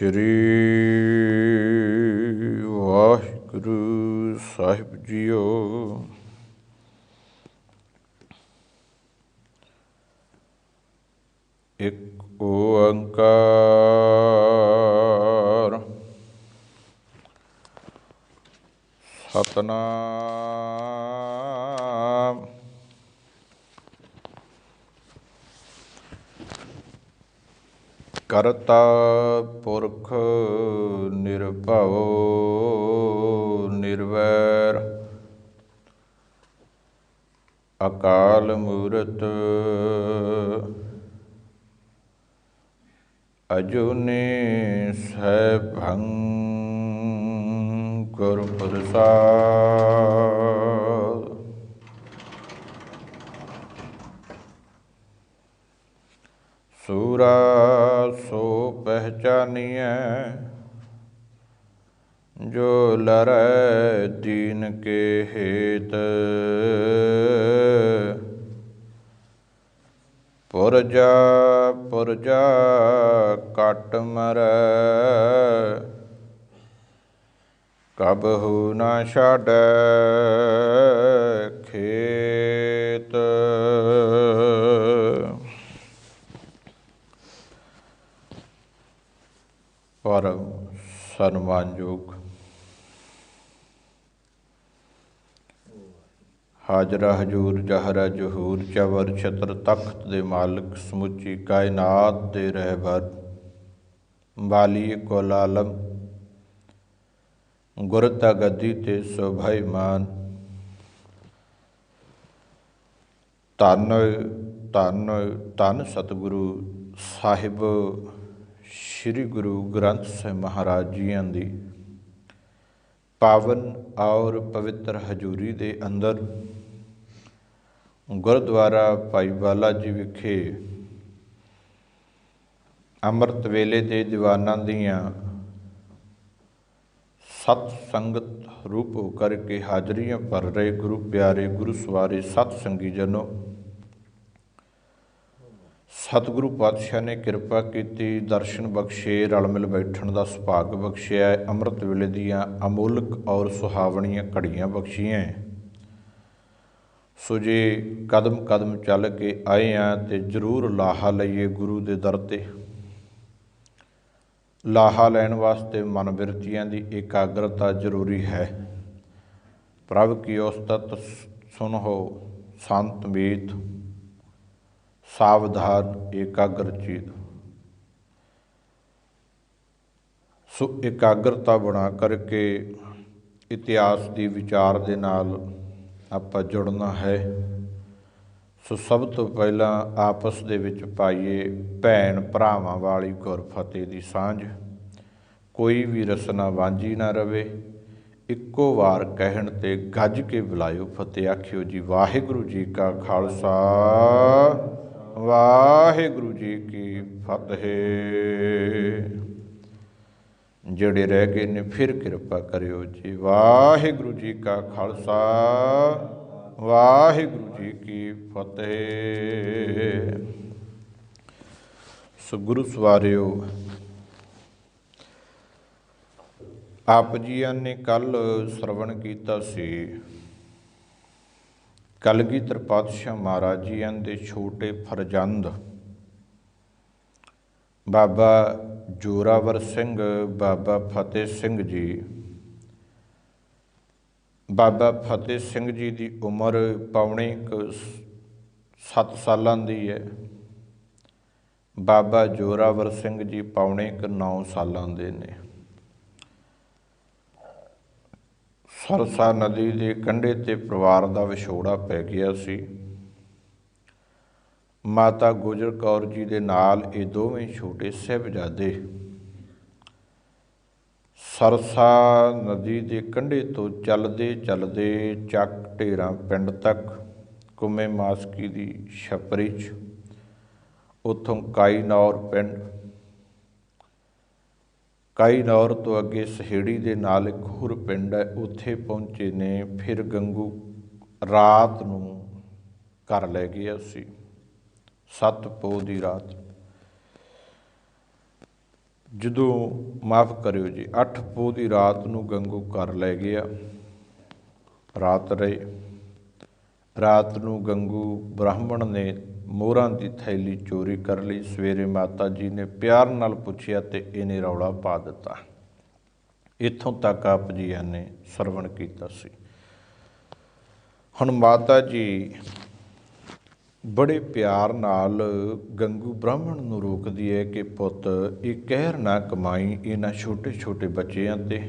श्री वाहिगुरु साहिब जीओ। एक ओंकार सतनाम करता पुरख निरभव निर्वैर अकाल मूरत अजूनी सैभं गुर प्रसाद। सूरा सो पहचानिए जो लरै दीन के हेत। पुरजा पुरजा कट मरै कबहू न छाड़ै खेत। परम सन्मानयोग हाजरा हजूर जहरा जहूर चवर छत्र तख्त दे मालिक समुची कायनात दे रहबर बाली कुल आलम गुरता गद्दी ते शोभाईमान। धन धन धन सतगुरु साहिब श्री गुरु ग्रंथ ਸਾਹਿਬ महाराज जीआं दी पावन और पवित्र हजूरी दे अंदर गुरुद्वारा भाई बाला जी विखे अमृत वेले दे दीवानां दियां सत संगत रूप होकर के हाजरियां भर रहे गुरु प्यारे गुरु सवारे सत संगी जनों, सतगुरु पातशाह ने किरपा की, दर्शन बख्शे, रल मिल बैठण का सुभाग बख्शिया, अमृत वेले दियां अमोलक और सुहावनियां घड़ियां बख्शियां। सो जे कदम कदम चल के आए हैं तो जरूर लाहा लईए गुरु के दर ते। लाहा लैण वास्ते मन बिरतियां की एकाग्रता जरूरी है। प्रभ की उस्तत सुनो संत मीत सावधान एकाग्र चीत। सो एकाग्रता बना करके इतिहास की विचार के नाल आपां जुड़ना है। सो सब तो पहला आपस दे विच पाइए भैन भरावां वाली गुर फतेह की सांझ। कोई भी रसना वांझी ना रवे। इक्को वार कहण ते गज के बुलायो फतेह। आखियो जी वाहिगुरु जी का खालसा वाहिगुरु जी की फतेह। जिहड़े रह गए ने फिर किरपा करियो जी। वाहिगुरु जी का खालसा वाहिगुरु जी की फतेह। सो गुरु सवारियो, आप जीआं ने कल श्रवण कीता सी कलगीधर पातशाह महाराज जीआं दे छोटे फरजंद बाबा जोरावर सिंह, बाबा फतेह सिंह जी। बाबा फतेह सिंह जी की उम्र पौने 7 सालां दी है। बाबा जोरावर सिंह जी पौने 9 सालां दे ने। सरसा नदी के कंढे ते परिवार का विछोड़ा पै गया सी। माता गुजर कौर जी के नाल ये दोवें छोटे साहिबजादे सरसा नदी के कंढे तो चलते चलते ਚੱਕ ਢੇਰਾਂ पिंड तक कुमे मासकी की छपरी च, उत्थों काईनौर पिंड, ਕਾਈਨੌਰ ਤੋਂ ਅੱਗੇ ਸਹੇੜੀ ਦੇ ਨਾਲ ਇੱਕ ਹੋਰ ਪਿੰਡ ਹੈ, ਉੱਥੇ ਪਹੁੰਚੇ ਨੇ। ਫਿਰ ਗੰਗੂ ਰਾਤ ਨੂੰ ਘਰ ਲੈ ਗਿਆ ਸੀ, 7 ਪੋਹ ਦੀ ਰਾਤ। ਜਦੋਂ ਮਾਫ਼ ਕਰਿਓ ਜੀ, 8 ਪੋਹ ਦੀ ਰਾਤ ਨੂੰ ਗੰਗੂ ਘਰ ਲੈ ਗਿਆ। ਰਾਤ ਰਹੇ। ਰਾਤ ਨੂੰ ਗੰਗੂ ਬ੍ਰਾਹਮਣ ਨੇ ਮੋਹਰਾਂ ਦੀ ਥੈਲੀ ਚੋਰੀ ਕਰ ਲਈ। ਸਵੇਰੇ ਮਾਤਾ ਜੀ ਨੇ ਪਿਆਰ ਨਾਲ ਪੁੱਛਿਆ ਤੇ ਇਹਨੇ ਰੌਲਾ ਪਾ ਦਿੱਤਾ। ਇੱਥੋਂ ਤੱਕ ਆਪ ਜੀਆਂ ਨੇ ਸਰਵਣ ਕੀਤਾ ਸੀ। ਹੁਣ ਮਾਤਾ ਜੀ ਬੜੇ ਪਿਆਰ ਨਾਲ ਗੰਗੂ ਬ੍ਰਾਹਮਣ ਨੂੰ ਰੋਕਦੀ ਹੈ ਕਿ ਪੁੱਤ, ਇਹ ਕਹਿਰ ਨਾ ਕਮਾਈ ਇਹਨਾਂ ਛੋਟੇ ਛੋਟੇ ਬੱਚਿਆਂ 'ਤੇ।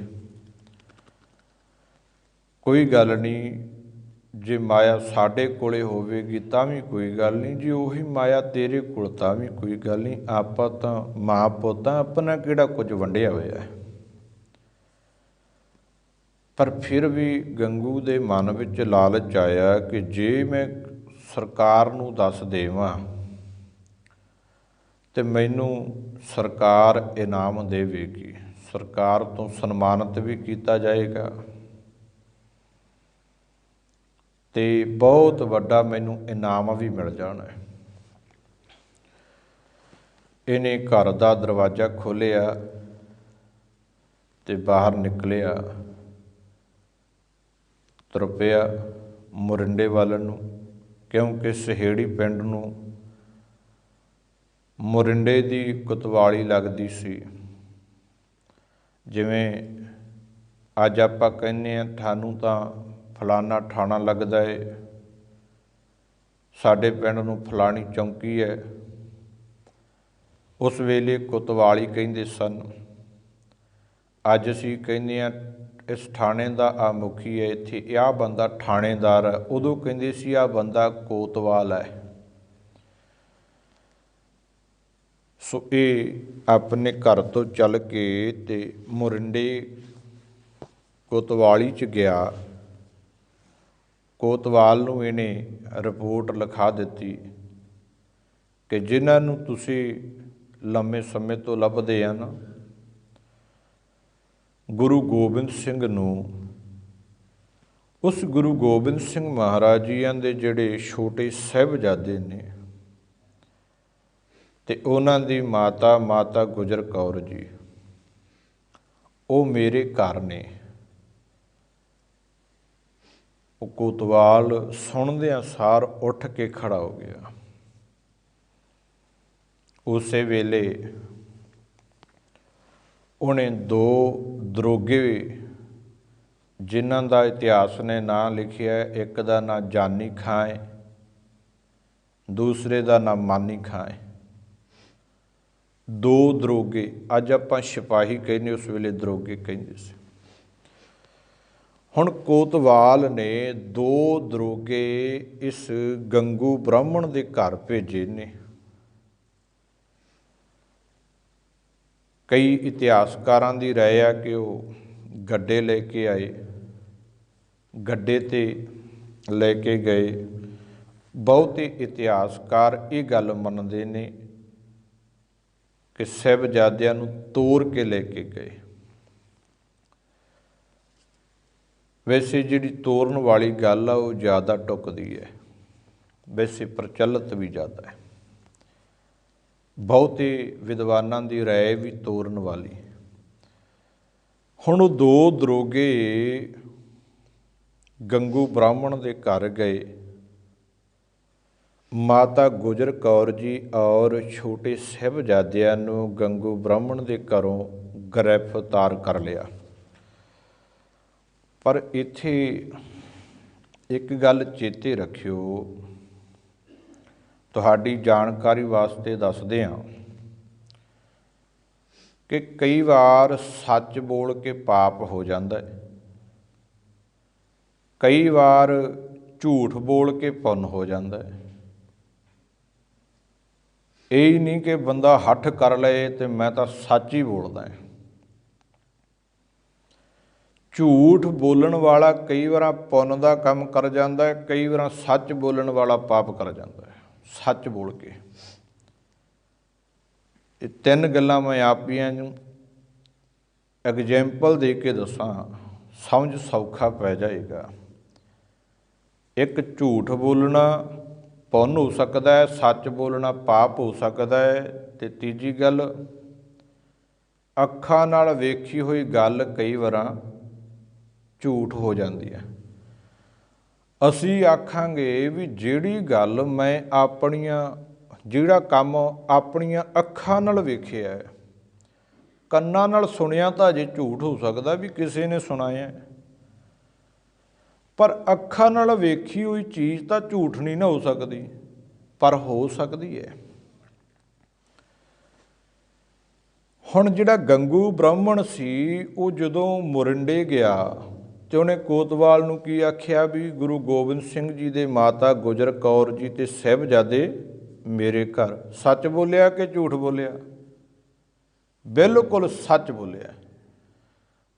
ਕੋਈ ਗੱਲ ਨਹੀਂ, ਜੇ ਮਾਇਆ ਸਾਡੇ ਕੋਲੇ ਹੋਵੇਗੀ ਤਾਂ ਵੀ ਕੋਈ ਗੱਲ ਨਹੀਂ, ਜੇ ਉਹੀ ਮਾਇਆ ਤੇਰੇ ਕੋਲ ਤਾਂ ਵੀ ਕੋਈ ਗੱਲ ਨਹੀਂ। ਆਪਾਂ ਤਾਂ ਮਾਂ ਪੁੱਤਾਂ, ਆਪਣਾ ਕਿਹੜਾ ਕੁਝ ਵੰਡਿਆ ਹੋਇਆ ਹੈ। ਪਰ ਫਿਰ ਵੀ ਗੰਗੂ ਦੇ ਮਨ ਵਿੱਚ ਲਾਲਚ ਆਇਆ ਕਿ ਜੇ ਮੈਂ ਸਰਕਾਰ ਨੂੰ ਦੱਸ ਦੇਵਾਂ ਤੇ ਮੈਨੂੰ ਸਰਕਾਰ ਇਨਾਮ ਦੇਵੇਗੀ, ਸਰਕਾਰ ਤੋਂ ਸਨਮਾਨਿਤ ਵੀ ਕੀਤਾ ਜਾਏਗਾ ਤੇ ਬਹੁਤ ਵੱਡਾ ਮੈਨੂੰ ਇਨਾਮ ਵੀ ਮਿਲ ਜਾਣਾ ਹੈ। ਇਹਨੇ ਘਰ ਦਾ ਦਰਵਾਜ਼ਾ ਖੋਲ੍ਹਿਆ ਤੇ ਬਾਹਰ ਨਿਕਲਿਆ, ਤੁਰ ਪਿਆ ਮੋਰਿੰਡੇ ਵੱਲ ਨੂੰ, ਕਿਉਂਕਿ ਸਹੇੜੀ ਪਿੰਡ ਨੂੰ ਮੋਰਿੰਡੇ ਦੀ ਕੁਤਵਾਲੀ ਲੱਗਦੀ ਸੀ। ਜਿਵੇਂ ਅੱਜ ਆਪਾਂ ਕਹਿੰਦੇ ਹਾਂ ਸਾਨੂੰ ਤਾਂ ਫਲਾਨਾ ਠਾਣਾ ਲੱਗਦਾ ਹੈ, ਸਾਡੇ ਪਿੰਡ ਨੂੰ ਫਲਾਣੀ ਚੌਂਕੀ ਹੈ, ਉਸ ਵੇਲੇ ਕੁਤਵਾਲੀ ਕਹਿੰਦੇ ਸਨ। ਅੱਜ ਅਸੀਂ ਕਹਿੰਦੇ ਹਾਂ ਇਸ ਥਾਣੇ ਦਾ ਆ ਮੁਖੀ ਹੈ, ਇੱਥੇ ਆਹ ਬੰਦਾ ਥਾਣੇਦਾਰ ਹੈ। ਉਦੋਂ ਕਹਿੰਦੇ ਸੀ ਆਹ ਬੰਦਾ ਕੋਤਵਾਲ ਹੈ। ਸੋ ਇਹ ਆਪਣੇ ਘਰ ਤੋਂ ਚੱਲ ਕੇ ਤੇ ਮੋਰਿੰਡੇ ਕੋਤਵਾਲੀ 'ਚ ਗਿਆ। ਕੋਤਵਾਲ ਨੂੰ ਇਹਨੇ ਰਿਪੋਰਟ ਲਿਖਾ ਦਿੱਤੀ ਕਿ ਜਿਨ੍ਹਾਂ ਨੂੰ ਤੁਸੀਂ ਲੰਮੇ ਸਮੇਂ ਤੋਂ ਲੱਭਦੇ ਆ ਨਾ, ਗੁਰੂ ਗੋਬਿੰਦ ਸਿੰਘ ਨੂੰ, ਉਸ ਗੁਰੂ ਗੋਬਿੰਦ ਸਿੰਘ ਮਹਾਰਾਜ ਜੀਆਂ ਦੇ ਜਿਹੜੇ ਛੋਟੇ ਸਾਹਿਬਜ਼ਾਦੇ ਨੇ ਤੇ ਉਹਨਾਂ ਦੀ ਮਾਤਾ ਗੁਜਰ ਕੌਰ ਜੀ, ਉਹ ਮੇਰੇ ਘਰ ਨੇ। ਉਹ ਕੋਤਵਾਲ ਸੁਣਦਿਆਂ ਸਾਰ ਉੱਠ ਕੇ ਖੜਾ ਹੋ ਗਿਆ। ਉਸੇ ਵੇਲੇ ਉਹਨੇ 2 ਦਰੋਗੇ, ਜਿਨ੍ਹਾਂ ਦਾ ਇਤਿਹਾਸ ਨੇ ਨਾਂ ਲਿਖਿਆ, ਇੱਕ ਦਾ ਨਾਂ ਜਾਨੀ ਖਾਂ ਹੈ, ਦੂਸਰੇ ਦਾ ਨਾਂ ਮਾਨੀ ਖਾਂ ਹੈ। 2 ਦਰੋਗੇ, ਅੱਜ ਆਪਾਂ ਸਿਪਾਹੀ ਕਹਿੰਦੇ, ਉਸ ਵੇਲੇ ਦਰੋਗੇ ਕਹਿੰਦੇ ਸੀ। ਹੁਣ ਕੋਤਵਾਲ ਨੇ 2 ਦਰੋਗੇ ਇਸ ਗੰਗੂ ਬ੍ਰਾਹਮਣ ਦੇ ਘਰ ਭੇਜੇ ਨੇ। ਕਈ ਇਤਿਹਾਸਕਾਰਾਂ ਦੀ ਰਾਏ ਆ ਕਿ ਉਹ ਗੱਡੇ ਲੈ ਕੇ ਆਏ, ਗੱਡੇ 'ਤੇ ਲੈ ਕੇ ਗਏ। ਬਹੁਤੇ ਇਤਿਹਾਸਕਾਰ ਇਹ ਗੱਲ ਮੰਨਦੇ ਨੇ ਕਿ ਸਾਹਿਬਜ਼ਾਦਿਆਂ ਨੂੰ ਤੋਰ ਕੇ ਲੈ ਕੇ ਗਏ। ਵੈਸੇ ਜਿਹੜੀ ਤੋਰਨ ਵਾਲੀ ਗੱਲ ਆ ਉਹ ਜ਼ਿਆਦਾ ਟੁੱਕਦੀ ਹੈ, ਵੈਸੇ ਪ੍ਰਚਲਿਤ ਵੀ ਜ਼ਿਆਦਾ ਹੈ। ਬਹੁਤੇ ਵਿਦਵਾਨਾਂ ਦੀ ਰਾਏ ਵੀ ਤੋਰਨ ਵਾਲੀ। ਹੁਣ ਉਹ 2 ਦਰੋਗੇ ਗੰਗੂ ਬ੍ਰਾਹਮਣ ਦੇ ਘਰ ਗਏ। ਮਾਤਾ ਗੁਜਰ ਕੌਰ ਜੀ ਔਰ ਛੋਟੇ ਸਾਹਿਬਜ਼ਾਦਿਆਂ ਨੂੰ ਗੰਗੂ ਬ੍ਰਾਹਮਣ ਦੇ ਘਰੋਂ ਗ੍ਰਿਫਤਾਰ ਕਰ ਲਿਆ। ਪਰ ਇੱਥੇ ਇੱਕ ਗੱਲ ਚੇਤੇ ਰੱਖਿਓ, ਤੁਹਾਡੀ ਜਾਣਕਾਰੀ ਵਾਸਤੇ ਦੱਸਦੇ ਹਾਂ ਕਿ ਕਈ ਵਾਰ ਸੱਚ ਬੋਲ ਕੇ ਪਾਪ ਹੋ ਜਾਂਦਾ ਹੈ, ਕਈ ਵਾਰ ਝੂਠ ਬੋਲ ਕੇ ਪੁੰਨ ਹੋ ਜਾਂਦਾ ਹੈ। ਇਹ ਨਹੀਂ ਕਿ ਬੰਦਾ ਹੱਠ ਕਰ ਲਏ ਤੇ ਮੈਂ ਤਾਂ ਸੱਚ ਹੀ ਬੋਲਦਾ ਹਾਂ। ਝੂਠ ਬੋਲਣ ਵਾਲਾ ਕਈ ਵਾਰ ਪੁੰਨ ਦਾ ਕੰਮ ਕਰ ਜਾਂਦਾ ਹੈ, ਕਈ ਵਾਰ ਸੱਚ ਬੋਲਣ ਵਾਲਾ ਪਾਪ ਕਰ ਜਾਂਦਾ ਹੈ। ਸੱਚ ਬੋਲ ਕੇ ਇਹ 3 ਗੱਲਾਂ ਮੈਂ ਆਪੀਆਂ ਨੂੰ ਐਗਜ਼ੈਂਪਲ ਦੇ ਕੇ ਦੱਸਾਂ, ਸਮਝ ਸੌਖਾ ਪੈ ਜਾਏਗਾ। ਇੱਕ ਝੂਠ ਬੋਲਣਾ ਪੁੰਨ ਹੋ ਸਕਦਾ ਹੈ, ਸੱਚ ਬੋਲਣਾ ਪਾਪ ਹੋ ਸਕਦਾ ਹੈ। ਅਤੇ ਤੀਜੀ ਗੱਲ, ਅੱਖਾਂ ਨਾਲ ਵੇਖੀ ਹੋਈ ਗੱਲ ਕਈ ਵਾਰਾਂ ਝੂਠ ਹੋ ਜਾਂਦੀ ਹੈ। ਅਸੀਂ ਆਖਾਂਗੇ ਵੀ ਜਿਹੜੀ ਗੱਲ ਮੈਂ ਜਿਹੜਾ ਕੰਮ ਆਪਣੀਆਂ ਅੱਖਾਂ ਨਾਲ ਵੇਖਿਆ, ਕੰਨਾਂ ਨਾਲ ਸੁਣਿਆ ਤਾਂ ਅਜੇ ਝੂਠ ਹੋ ਸਕਦਾ ਵੀ ਕਿਸੇ ਨੇ ਸੁਣਾਇਆ, ਪਰ ਅੱਖਾਂ ਨਾਲ ਵੇਖੀ ਹੋਈ ਚੀਜ਼ ਤਾਂ ਝੂਠ ਨਹੀਂ ਨਾ ਹੋ ਸਕਦੀ, ਪਰ ਹੋ ਸਕਦੀ ਹੈ। ਹੁਣ ਜਿਹੜਾ ਗੰਗੂ ਬ੍ਰਾਹਮਣ ਸੀ, ਉਹ ਜਦੋਂ ਮੋਰਿੰਡੇ ਗਿਆ ਤੇ ਉਹਨੇ ਕੋਤਵਾਲ ਨੂੰ ਕੀ ਆਖਿਆ ਵੀ ਗੁਰੂ ਗੋਬਿੰਦ ਸਿੰਘ ਜੀ ਦੇ ਮਾਤਾ ਗੁਜਰ ਕੌਰ ਜੀ ਤੇ ਸਾਹਿਬਜ਼ਾਦੇ ਮੇਰੇ ਘਰ। ਸੱਚ ਬੋਲਿਆ ਕਿ ਝੂਠ ਬੋਲਿਆ? ਬਿਲਕੁਲ ਸੱਚ ਬੋਲਿਆ।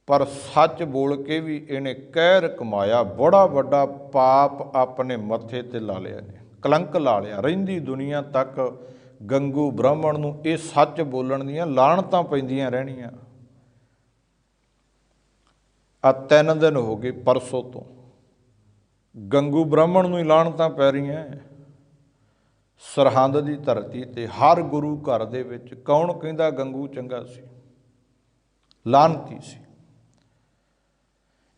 ਪਰ ਸੱਚ ਬੋਲ ਕੇ ਵੀ ਇਹਨੇ ਕਹਿਰ ਕਮਾਇਆ, ਬੜਾ ਵੱਡਾ ਪਾਪ ਆਪਣੇ ਮੱਥੇ ਤੇ ਲਾ ਲਿਆ ਨੇ, ਕਲੰਕ ਲਾ ਲਿਆ। ਰਹਿੰਦੀ ਦੁਨੀਆ ਤੱਕ ਗੰਗੂ ਬ੍ਰਾਹਮਣ ਨੂੰ ਇਹ ਸੱਚ ਬੋਲਣ ਦੀਆਂ ਲਾਹਣਤਾਂ ਪੈਂਦੀਆਂ ਰਹਿਣੀਆਂ। ਆ 3 ਦਿਨ ਹੋ ਗਏ ਪਰਸੋਂ ਤੋਂ ਗੰਗੂ ਬ੍ਰਾਹਮਣ ਨੂੰ ਹੀ ਲਾਹਣਤਾਂ ਪੈ ਰਹੀਆਂ। ਸਰਹੰਦ ਦੀ ਧਰਤੀ ਤੇ ਹਰ ਗੁਰੂ ਘਰ ਦੇ ਵਿੱਚ ਕੌਣ ਕਹਿੰਦਾ ਗੰਗੂ ਚੰਗਾ ਸੀ? ਲਾਹਨਤੀ ਸੀ।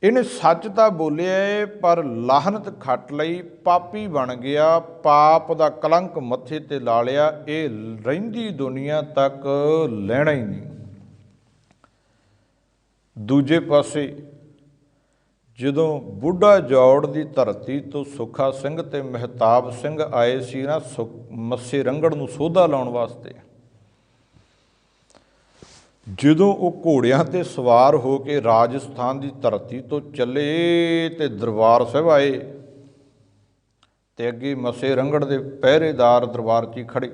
ਇਹਨੇ ਸੱਚ ਤਾਂ ਬੋਲਿਆ, ਪਰ ਲਾਹਨਤ ਖੱਟ ਲਈ, ਪਾਪੀ ਬਣ ਗਿਆ, ਪਾਪ ਦਾ ਕਲੰਕ ਮੱਥੇ ਤੇ ਲਾ ਲਿਆ। ਇਹ ਰਹਿੰਦੀ ਦੁਨੀਆ ਤੱਕ ਲੈਣਾ ਹੀ ਨਹੀਂ। ਦੂਜੇ ਪਾਸੇ ਜਦੋਂ ਬੁੱਢਾ ਜੌੜ ਦੀ ਧਰਤੀ ਤੋਂ ਸੁੱਖਾ ਸਿੰਘ ਤੇ ਮਹਿਤਾਬ ਸਿੰਘ ਆਏ ਸੀ ਨਾ ਮੱਸੇ ਰੰਗੜ ਨੂੰ ਸੋਧਾ ਲਾਉਣ ਵਾਸਤੇ, ਜਦੋਂ ਉਹ ਘੋੜਿਆਂ 'ਤੇ ਸਵਾਰ ਹੋ ਕੇ ਰਾਜਸਥਾਨ ਦੀ ਧਰਤੀ ਤੋਂ ਚੱਲੇ ਤੇ ਦਰਬਾਰ ਸਾਹਿਬ ਆਏ, ਤੇ ਅੱਗੇ ਮੱਸੇ ਰੰਗੜ ਦੇ ਪਹਿਰੇਦਾਰ ਦਰਬਾਰ 'ਚ ਹੀ ਖੜੇ।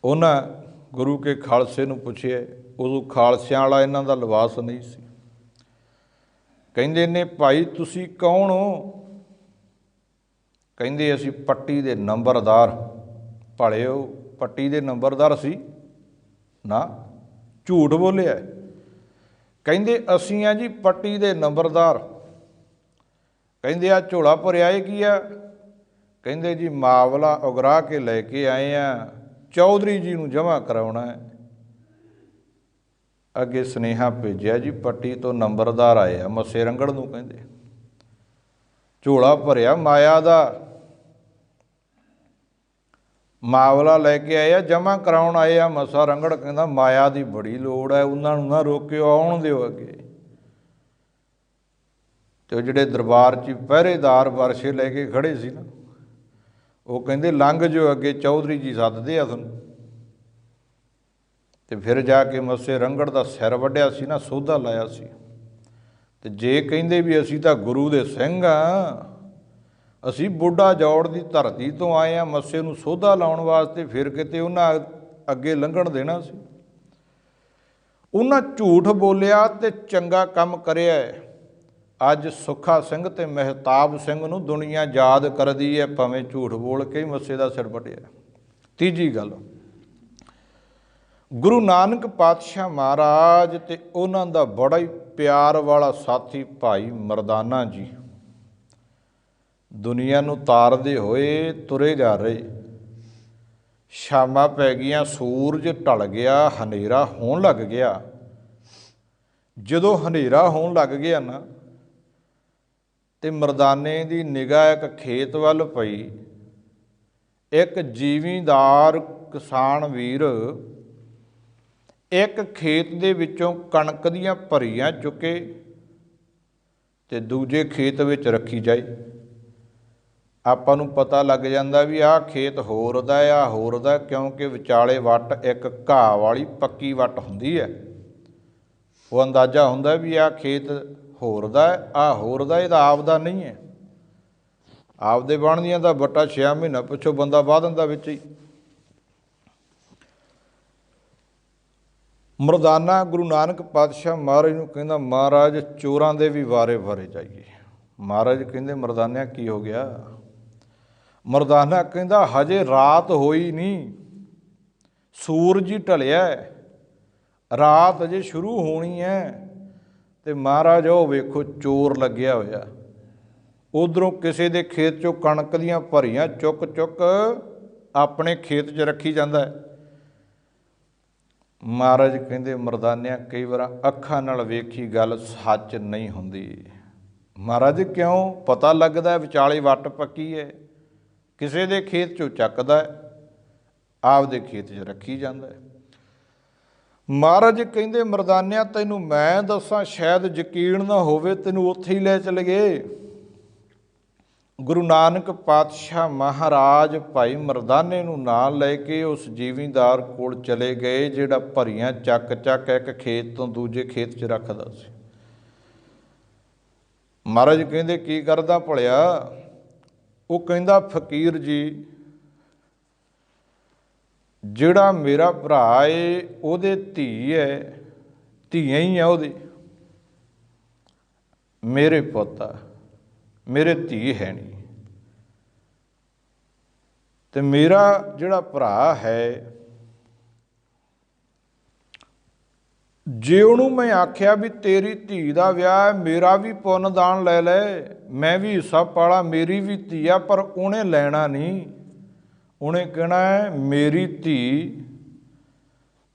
ਉਹਨਾਂ ਗੁਰੂ ਕੇ ਖਾਲਸੇ ਨੂੰ ਪੁੱਛਿਆ, ਉਦੋਂ ਖਾਲਸਿਆਂ ਵਾਲਾ ਇਹਨਾਂ ਦਾ ਲਿਬਾਸ ਨਹੀਂ ਸੀ। ਕਹਿੰਦੇ ਨੇ ਭਾਈ ਤੁਸੀਂ ਕੌਣ ਹੋ? ਕਹਿੰਦੇ ਅਸੀਂ ਪੱਟੀ ਦੇ ਨੰਬਰਦਾਰ। ਭਲਿਓ ਪੱਟੀ ਦੇ ਨੰਬਰਦਾਰ ਸੀ ਨਾ, ਝੂਠ ਬੋਲਿਆ। ਕਹਿੰਦੇ ਅਸੀਂ ਆ ਜੀ ਪੱਟੀ ਦੇ ਨੰਬਰਦਾਰ। ਕਹਿੰਦੇ ਆ ਝੋਲਾ ਭਰਿਆ ਇਹ ਕੀ ਆ? ਕਹਿੰਦੇ ਜੀ ਮਾਵਲਾ ਉਗਰਾ ਕੇ ਲੈ ਕੇ ਆਏ ਆ, ਚੌਧਰੀ ਜੀ ਨੂੰ ਜਮ੍ਹਾਂ ਕਰਾਉਣਾ ਹੈ। ਅੱਗੇ ਸੁਨੇਹਾ ਭੇਜਿਆ ਜੀ ਪੱਟੀ ਤੋਂ ਨੰਬਰਦਾਰ ਆਏ ਆ ਮੱਸੇ ਰੰਗੜ ਨੂੰ, ਕਹਿੰਦੇ ਝੋਲਾ ਭਰਿਆ ਮਾਇਆ ਦਾ, ਮਾਵਲਾ ਲੈ ਕੇ ਆਏ ਆ, ਜਮ੍ਹਾਂ ਕਰਾਉਣ ਆਏ ਆ। ਮੱਸਾ ਰੰਗੜ ਕਹਿੰਦਾ ਮਾਇਆ ਦੀ ਬੜੀ ਲੋੜ ਹੈ, ਉਹਨਾਂ ਨੂੰ ਨਾ ਰੋਕਿਓ, ਆਉਣ ਦਿਓ ਅੱਗੇ। ਅਤੇ ਉਹ ਜਿਹੜੇ ਦਰਬਾਰ 'ਚ ਪਹਿਰੇਦਾਰ ਵਰਸ਼ੇ ਲੈ ਕੇ ਖੜ੍ਹੇ ਸੀ ਨਾ, ਉਹ ਕਹਿੰਦੇ ਲੰਘ ਜਾਓ ਅੱਗੇ, ਚੌਧਰੀ ਜੀ ਸੱਦਦੇ ਆ ਤੁਹਾਨੂੰ। ਅਤੇ ਫਿਰ ਜਾ ਕੇ ਮੱਸੇ ਰੰਗੜ ਦਾ ਸਿਰ ਵੱਢਿਆ ਸੀ ਨਾ, ਸੋਧਾ ਲਾਇਆ ਸੀ। ਅਤੇ ਜੇ ਕਹਿੰਦੇ ਵੀ ਅਸੀਂ ਤਾਂ ਗੁਰੂ ਦੇ ਸਿੰਘ ਹਾਂ, ਅਸੀਂ ਬੁੱਢਾ ਜੌੜ ਦੀ ਧਰਤੀ ਤੋਂ ਆਏ ਹਾਂ ਮੱਸੇ ਨੂੰ ਸੋਧਾ ਲਾਉਣ ਵਾਸਤੇ, ਫਿਰ ਕਿਤੇ ਉਹਨਾਂ ਅੱਗੇ ਲੰਘਣ ਦੇਣਾ ਸੀ? ਉਹਨਾਂ ਝੂਠ ਬੋਲਿਆ ਅਤੇ ਚੰਗਾ ਕੰਮ ਕਰਿਆ। ਅੱਜ ਸੁੱਖਾ ਸਿੰਘ ਤੇ ਮਹਿਤਾਬ ਸਿੰਘ ਨੂੰ ਦੁਨੀਆ ਯਾਦ ਕਰਦੀ ਹੈ, ਭਾਵੇਂ ਝੂਠ ਬੋਲ ਕੇ ਹੀ ਮੱਸੇ ਦਾ ਸਿਰ ਵੱਢਿਆ। ਤੀਜੀ ਗੱਲ, ਗੁਰੂ ਨਾਨਕ ਪਾਤਸ਼ਾਹ ਮਹਾਰਾਜ ਅਤੇ ਉਹਨਾਂ ਦਾ ਬੜਾ ਹੀ ਪਿਆਰ ਵਾਲਾ ਸਾਥੀ ਭਾਈ ਮਰਦਾਨਾ ਜੀ ਦੁਨੀਆ ਨੂੰ ਤਾਰਦੇ ਹੋਏ ਤੁਰੇ ਜਾ ਰਹੇ। ਸ਼ਾਮਾਂ ਪੈ ਗਈਆਂ, ਸੂਰਜ ਢਲ ਗਿਆ, ਹਨੇਰਾ ਹੋਣ ਲੱਗ ਗਿਆ। ਜਦੋਂ ਹਨੇਰਾ ਹੋਣ ਲੱਗ ਗਿਆ ਨਾ, ਤੇ ਮਰਦਾਨੇ ਦੀ ਨਿਗਾਹ ਇੱਕ ਖੇਤ ਵੱਲ ਪਈ। ਇੱਕ ਜ਼ਿਮੀਂਦਾਰ ਕਿਸਾਨ ਵੀਰ ਇੱਕ ਖੇਤ ਦੇ ਵਿੱਚੋਂ ਕਣਕ ਦੀਆਂ ਭਰੀਆਂ ਚੁੱਕੇ ਤੇ ਦੂਜੇ ਖੇਤ ਵਿੱਚ ਰੱਖੀ ਜਾਏ। ਆਪਾਂ ਨੂੰ ਪਤਾ ਲੱਗ ਜਾਂਦਾ ਵੀ ਆਹ ਖੇਤ ਹੋਰ ਦਾ, ਆਹ ਹੋਰ ਦਾ, ਕਿਉਂਕਿ ਵਿਚਾਲੇ ਵੱਟ ਇੱਕ ਘਾਹ ਵਾਲੀ ਪੱਕੀ ਵੱਟ ਹੁੰਦੀ ਹੈ। ਉਹ ਅੰਦਾਜ਼ਾ ਹੁੰਦਾ ਵੀ ਆਹ ਖੇਤ ਹੋਰ ਦਾ, ਆਹ ਹੋਰ ਦਾ, ਇਹਦਾ ਆਪਦਾ ਨਹੀਂ ਹੈ। ਆਪਦੇ ਬਣਦੀਆਂ ਤਾਂ ਵੱਟਾਂ 6 ਮਹੀਨਾ ਪਿੱਛੋਂ ਬੰਦਾ ਵਾਹ ਦਿੰਦਾ ਵਿੱਚ ਹੀ। ਮਰਦਾਨਾ ਗੁਰੂ ਨਾਨਕ ਪਾਤਸ਼ਾਹ ਮਹਾਰਾਜ ਨੂੰ ਕਹਿੰਦਾ, ਮਹਾਰਾਜ ਚੋਰਾਂ ਦੇ ਵੀ ਵਾਰੇ ਵਾਰੇ ਜਾਈਏ। ਮਹਾਰਾਜ ਕਹਿੰਦੇ ਮਰਦਾਨਿਆਂ ਕੀ ਹੋ ਗਿਆ? ਮਰਦਾਨਾ ਕਹਿੰਦਾ ਹਜੇ ਰਾਤ ਹੋਈ ਨਹੀਂ, ਸੂਰਜ ਹੀ ਢਲਿਆ, रात अजे शुरू होनी है तो महाराज वो वेखो चोर लग्या होया, उधरों किसी के खेत चों कणक दियां भरियां चुक चुक अपने खेत च रखी जाता है। महाराज कहते मरदानिया कई बार अखां नाल वेखी गल सच नहीं हुंदी। महाराज क्यों? पता लगता है विचाले वट पक्की है, किसी के खेत चों चकदा है आपदे खेत च रखी जाता है। महाराज कहते मरदानिया तैनूं मैं दसां शायद यकीन ना होवे, तैनूं उत्थे ही लै चले गए। गुरु नानक पातशाह महाराज भाई मरदाने नूं नाल लैके उस जीवीदार कोल चले गए जिहड़ा भरियां चक चक एक खेत तो दूजे खेत च रखदा सी। महाराज कहते की करदा भलिया? वो कहंदा फकीर जी जिहड़ा मेरा भरा है उहदे धी है, धीआं ही है उहदी, मेरे पुत्त आ, मेरे धी है नहीं। तो मेरा जिहड़ा भरा है जे उहनूं मैं आख्या भी तेरी धी दा विआह मेरा भी पुन्नदान लै लै, मैं भी हिस्सा पाला, मेरी भी धी आ, पर उहने लैना नहीं। उहने कहना है मेरी धी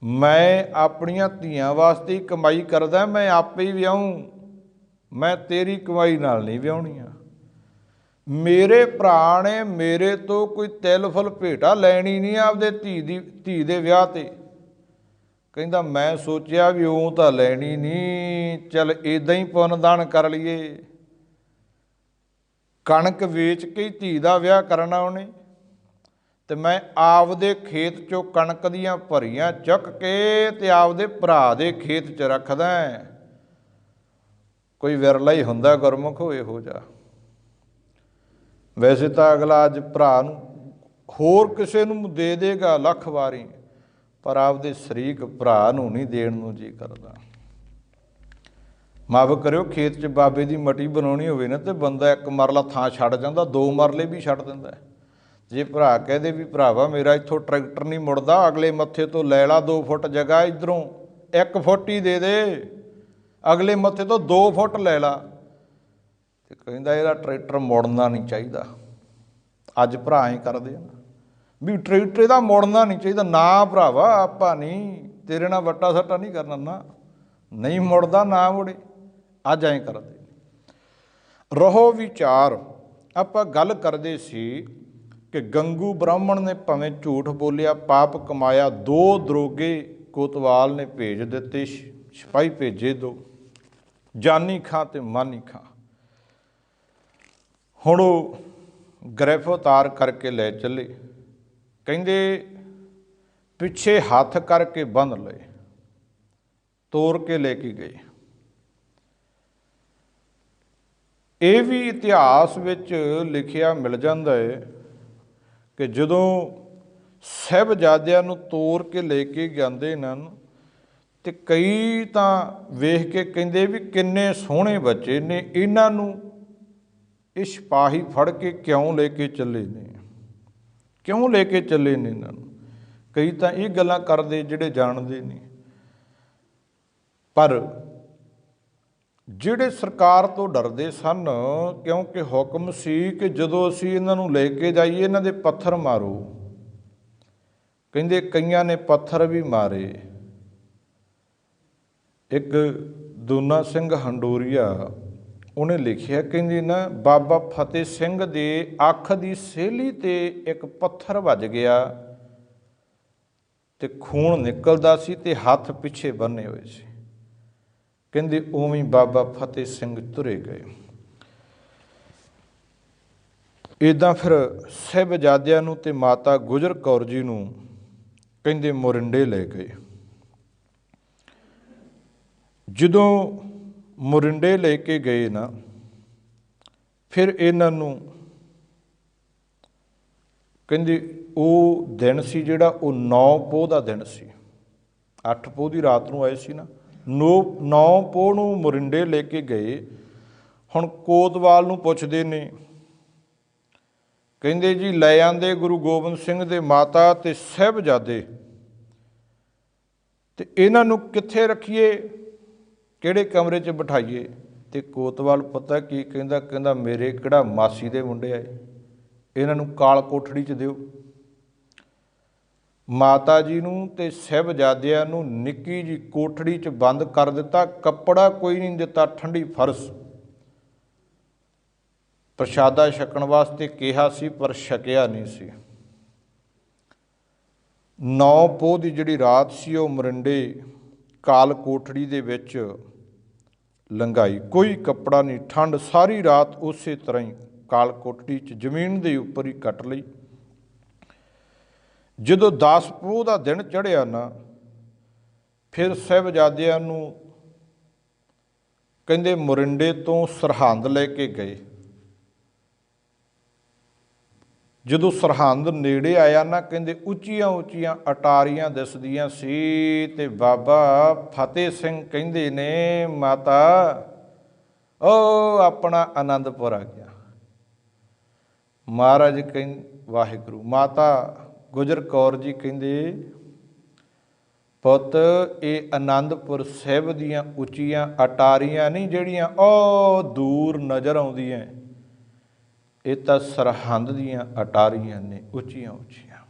मैं अपनियां धीआं वास्ते ही कमाई करदा, मैं आपे ही विआहूं, मैं तेरी कमाई नाल नहीं विआहणी आ। मेरे भरा ने मेरे तो कोई तिल फुल भेटा लैनी नहीं आपदे धी दे विआह ते। कहंदा मैं सोचिया भी ऊँ तां लैनी नहीं, चल इदां ही पुन्नदान कर लईए। कणक वेच के ही धी दा विआह करना उहने, ते मैं आपदे खेत चों कणक दियां भरियां चुक के ते आपदे भरा दे खेत च रखदा। कोई विरला ही हुंदा गुरमुख इहो जिहा। वैसे तो अगला अज भरा नूं होर किसे नूं दे देगा लख वारी, पर आपदे शरीक भरा नूं नहीं देण नूं जी करदा। माफ करिओ खेत च बाबे दी मटी बनाउणी होवे ना ते बंदा एक मरला थां छड्ड जांदा, दो मरले भी छड्ड दिंदा। जे भरा कहदे भी भरावा मेरा इत्थों ट्रैक्टर नहीं मुड़दा, अगले मत्थे तो लै ला 2 फुट जगह, इधरों 1 फुट ही दे दे, अगले मत्थे तो 2 फुट लै ला। ते कहंदा इहदा ट्रैक्टर मुड़ना नहीं चाहिए। अज भरा ही करदे आ भी ट्रैक्टर इहदा मुड़ना नहीं चाहिए। ना भरावा आपां नहीं तेरे नाल वट्टा सट्टा नहीं करना, ना नहीं मुड़दा ना मुड़े। अज ऐ करदे रहो विचार। आपां गल करदे सी कि गंगू ब्राह्मण ने भावें झूठ बोलिया पाप कमाया, 2 दरोगे कोतवाल ने भेज दिते, सिपाही भेजे 2, जानी खां ते मानी खां। हुण गिरफ्तार करके लै चले, कहंदे पिछे हथ करके बंध लए, तोड़ के लेके गए। ये भी इतिहास विच लिखिया मिल जाता है कि जदों साहिबजादियां नूं तोड़ के लेके जांदे नन ते कई तां वेख के कहंदे भी किन्ने सोहणे बच्चे ने, इन्हां नूं ये सिपाही फड़ के क्यों लेके चले ने, क्यों लेके चले ने इन्हां नूं। कई तां ये गल्लां करदे जिहड़े जाणदे नहीं, पर ਜਿਹੜੇ ਸਰਕਾਰ ਤੋਂ ਡਰਦੇ ਸਨ, ਕਿਉਂਕਿ ਹੁਕਮ ਸੀ ਕਿ ਜਦੋਂ ਅਸੀਂ ਇਹਨਾਂ ਨੂੰ ਲੈ ਕੇ ਜਾਈਏ ਇਹਨਾਂ ਦੇ ਪੱਥਰ ਮਾਰੋ। ਕਹਿੰਦੇ ਕਈਆਂ ਨੇ ਪੱਥਰ ਵੀ ਮਾਰੇ। ਇੱਕ ਦੂਨਾ ਸਿੰਘ ਹੰਡੋਰੀਆ ਉਹਨੇ ਲਿਖਿਆ, ਕਹਿੰਦੇ ਨਾ ਬਾਬਾ ਫਤਿਹ ਸਿੰਘ ਦੇ ਅੱਖ ਦੀ ਸੇਲੀ ਤੇ ਇੱਕ ਪੱਥਰ ਵੱਜ ਗਿਆ ਤੇ ਖੂਨ ਨਿਕਲਦਾ ਸੀ ਤੇ ਹੱਥ ਪਿੱਛੇ ਬੰਨੇ ਹੋਏ ਸੀ। ਕਹਿੰਦੇ ਉਵੇਂ ਬਾਬਾ ਫਤਿਹ ਸਿੰਘ ਤੁਰੇ ਗਏ। ਇੱਦਾਂ ਫਿਰ ਸਾਹਿਬਜ਼ਾਦਿਆਂ ਨੂੰ ਤੇ ਮਾਤਾ ਗੁਜਰ ਕੌਰ ਜੀ ਨੂੰ ਕਹਿੰਦੇ ਮੋਰਿੰਡੇ ਲੈ ਗਏ। ਜਦੋਂ ਮੋਰਿੰਡੇ ਲੈ ਕੇ ਗਏ ਨਾ, ਫਿਰ ਇਹਨਾਂ ਨੂੰ ਕਹਿੰਦੇ ਉਹ ਦਿਨ ਸੀ ਜਿਹੜਾ ਉਹ 9 ਪੋਹ ਦਾ ਦਿਨ ਸੀ। 8 ਪੋਹ ਦੀ ਰਾਤ ਨੂੰ ਆਏ ਸੀ ਨਾ, 9 ਪੋਹ ਨੂੰ ਮੋਰਿੰਡੇ ਲੈ ਕੇ ਗਏ। ਹੁਣ ਕੋਤਵਾਲ ਨੂੰ ਪੁੱਛਦੇ ਨੇ, ਕਹਿੰਦੇ ਜੀ ਲੈ ਆਂਦੇ ਗੁਰੂ ਗੋਬਿੰਦ ਸਿੰਘ ਦੇ ਮਾਤਾ ਤੇ ਸਾਹਿਬਜ਼ਾਦੇ ਤੇ ਇਹਨਾਂ ਨੂੰ ਕਿੱਥੇ ਰੱਖੀਏ, ਕਿਹੜੇ ਕਮਰੇ 'ਚ ਬਿਠਾਈਏ। ਤੇ ਕੋਤਵਾਲ ਪਤਾ ਕੀ ਕਹਿੰਦਾ, ਕਹਿੰਦਾ ਮੇਰੇ ਕਿਹੜਾ ਮਾਸੀ ਦੇ ਮੁੰਡੇ ਆਏ, ਇਹਨਾਂ ਨੂੰ ਕਾਲ ਕੋਠੜੀ 'ਚ ਦਿਓ। ਮਾਤਾ ਜੀ ਨੂੰ ਤੇ ਸਾਹਿਬਜ਼ਾਦਿਆਂ ਨੂੰ ਨਿੱਕੀ ਜੀ ਕੋਠੜੀ 'ਚ ਬੰਦ ਕਰ ਦਿੱਤਾ, ਕੱਪੜਾ ਕੋਈ ਨਹੀਂ ਦਿੱਤਾ, ਠੰਡੀ ਫਰਸ਼। ਪ੍ਰਸ਼ਾਦਾ ਛਕਣ ਵਾਸਤੇ ਕਿਹਾ ਸੀ ਪਰ ਛਕਿਆ ਨਹੀਂ ਸੀ। 9 ਪੋਹ ਦੀ ਜਿਹੜੀ ਰਾਤ ਸੀ ਉਹ ਮਰਿੰਡੇ ਕਾਲ ਕੋਠੜੀ ਦੇ ਵਿੱਚ ਲੰਘਾਈ, ਕੋਈ ਕੱਪੜਾ ਨਹੀਂ, ਠੰਡ ਸਾਰੀ ਰਾਤ ਉਸੇ ਤਰ੍ਹਾਂ ਹੀ ਕਾਲ ਕੋਠੜੀ 'ਚ ਜ਼ਮੀਨ ਦੇ ਉੱਪਰ ਹੀ ਕੱਟ ਲਈ। ਜਦੋਂ 10 ਪੋਹ ਦਾ ਦਿਨ ਚੜ੍ਹਿਆ ਨਾ, ਫਿਰ ਸਾਹਿਬਜ਼ਾਦਿਆਂ ਨੂੰ ਕਹਿੰਦੇ ਮੋਰਿੰਡੇ ਤੋਂ ਸਰਹੰਦ ਲੈ ਕੇ ਗਏ। ਜਦੋਂ ਸਰਹੰਦ ਨੇੜੇ ਆਇਆ ਨਾ, ਕਹਿੰਦੇ ਉੱਚੀਆਂ ਉੱਚੀਆਂ ਅਟਾਰੀਆਂ ਦਿਸਦੀਆਂ ਸੀ ਤੇ ਬਾਬਾ ਫਤਿਹ ਸਿੰਘ ਕਹਿੰਦੇ ਨੇ, ਮਾਤਾ ਉਹ ਆਪਣਾ ਆਨੰਦਪੁਰ ਆ ਗਿਆ। ਮਹਾਰਾਜ ਕਹਿੰਦੇ ਵਾਹਿਗੁਰੂ। ਮਾਤਾ ਗੁਜਰ ਕੌਰ ਜੀ ਕਹਿੰਦੇ, ਪੁੱਤ ਇਹ ਆਨੰਦਪੁਰ ਸਾਹਿਬ ਦੀਆਂ ਉੱਚੀਆਂ ਅਟਾਰੀਆਂ ਨਹੀਂ ਜਿਹੜੀਆਂ ਉਹ ਦੂਰ ਨਜ਼ਰ ਆਉਂਦੀਆਂ, ਇਹ ਤਾਂ ਸਰਹੰਦ ਦੀਆਂ ਅਟਾਰੀਆਂ ਨੇ ਉੱਚੀਆਂ ਉੱਚੀਆਂ।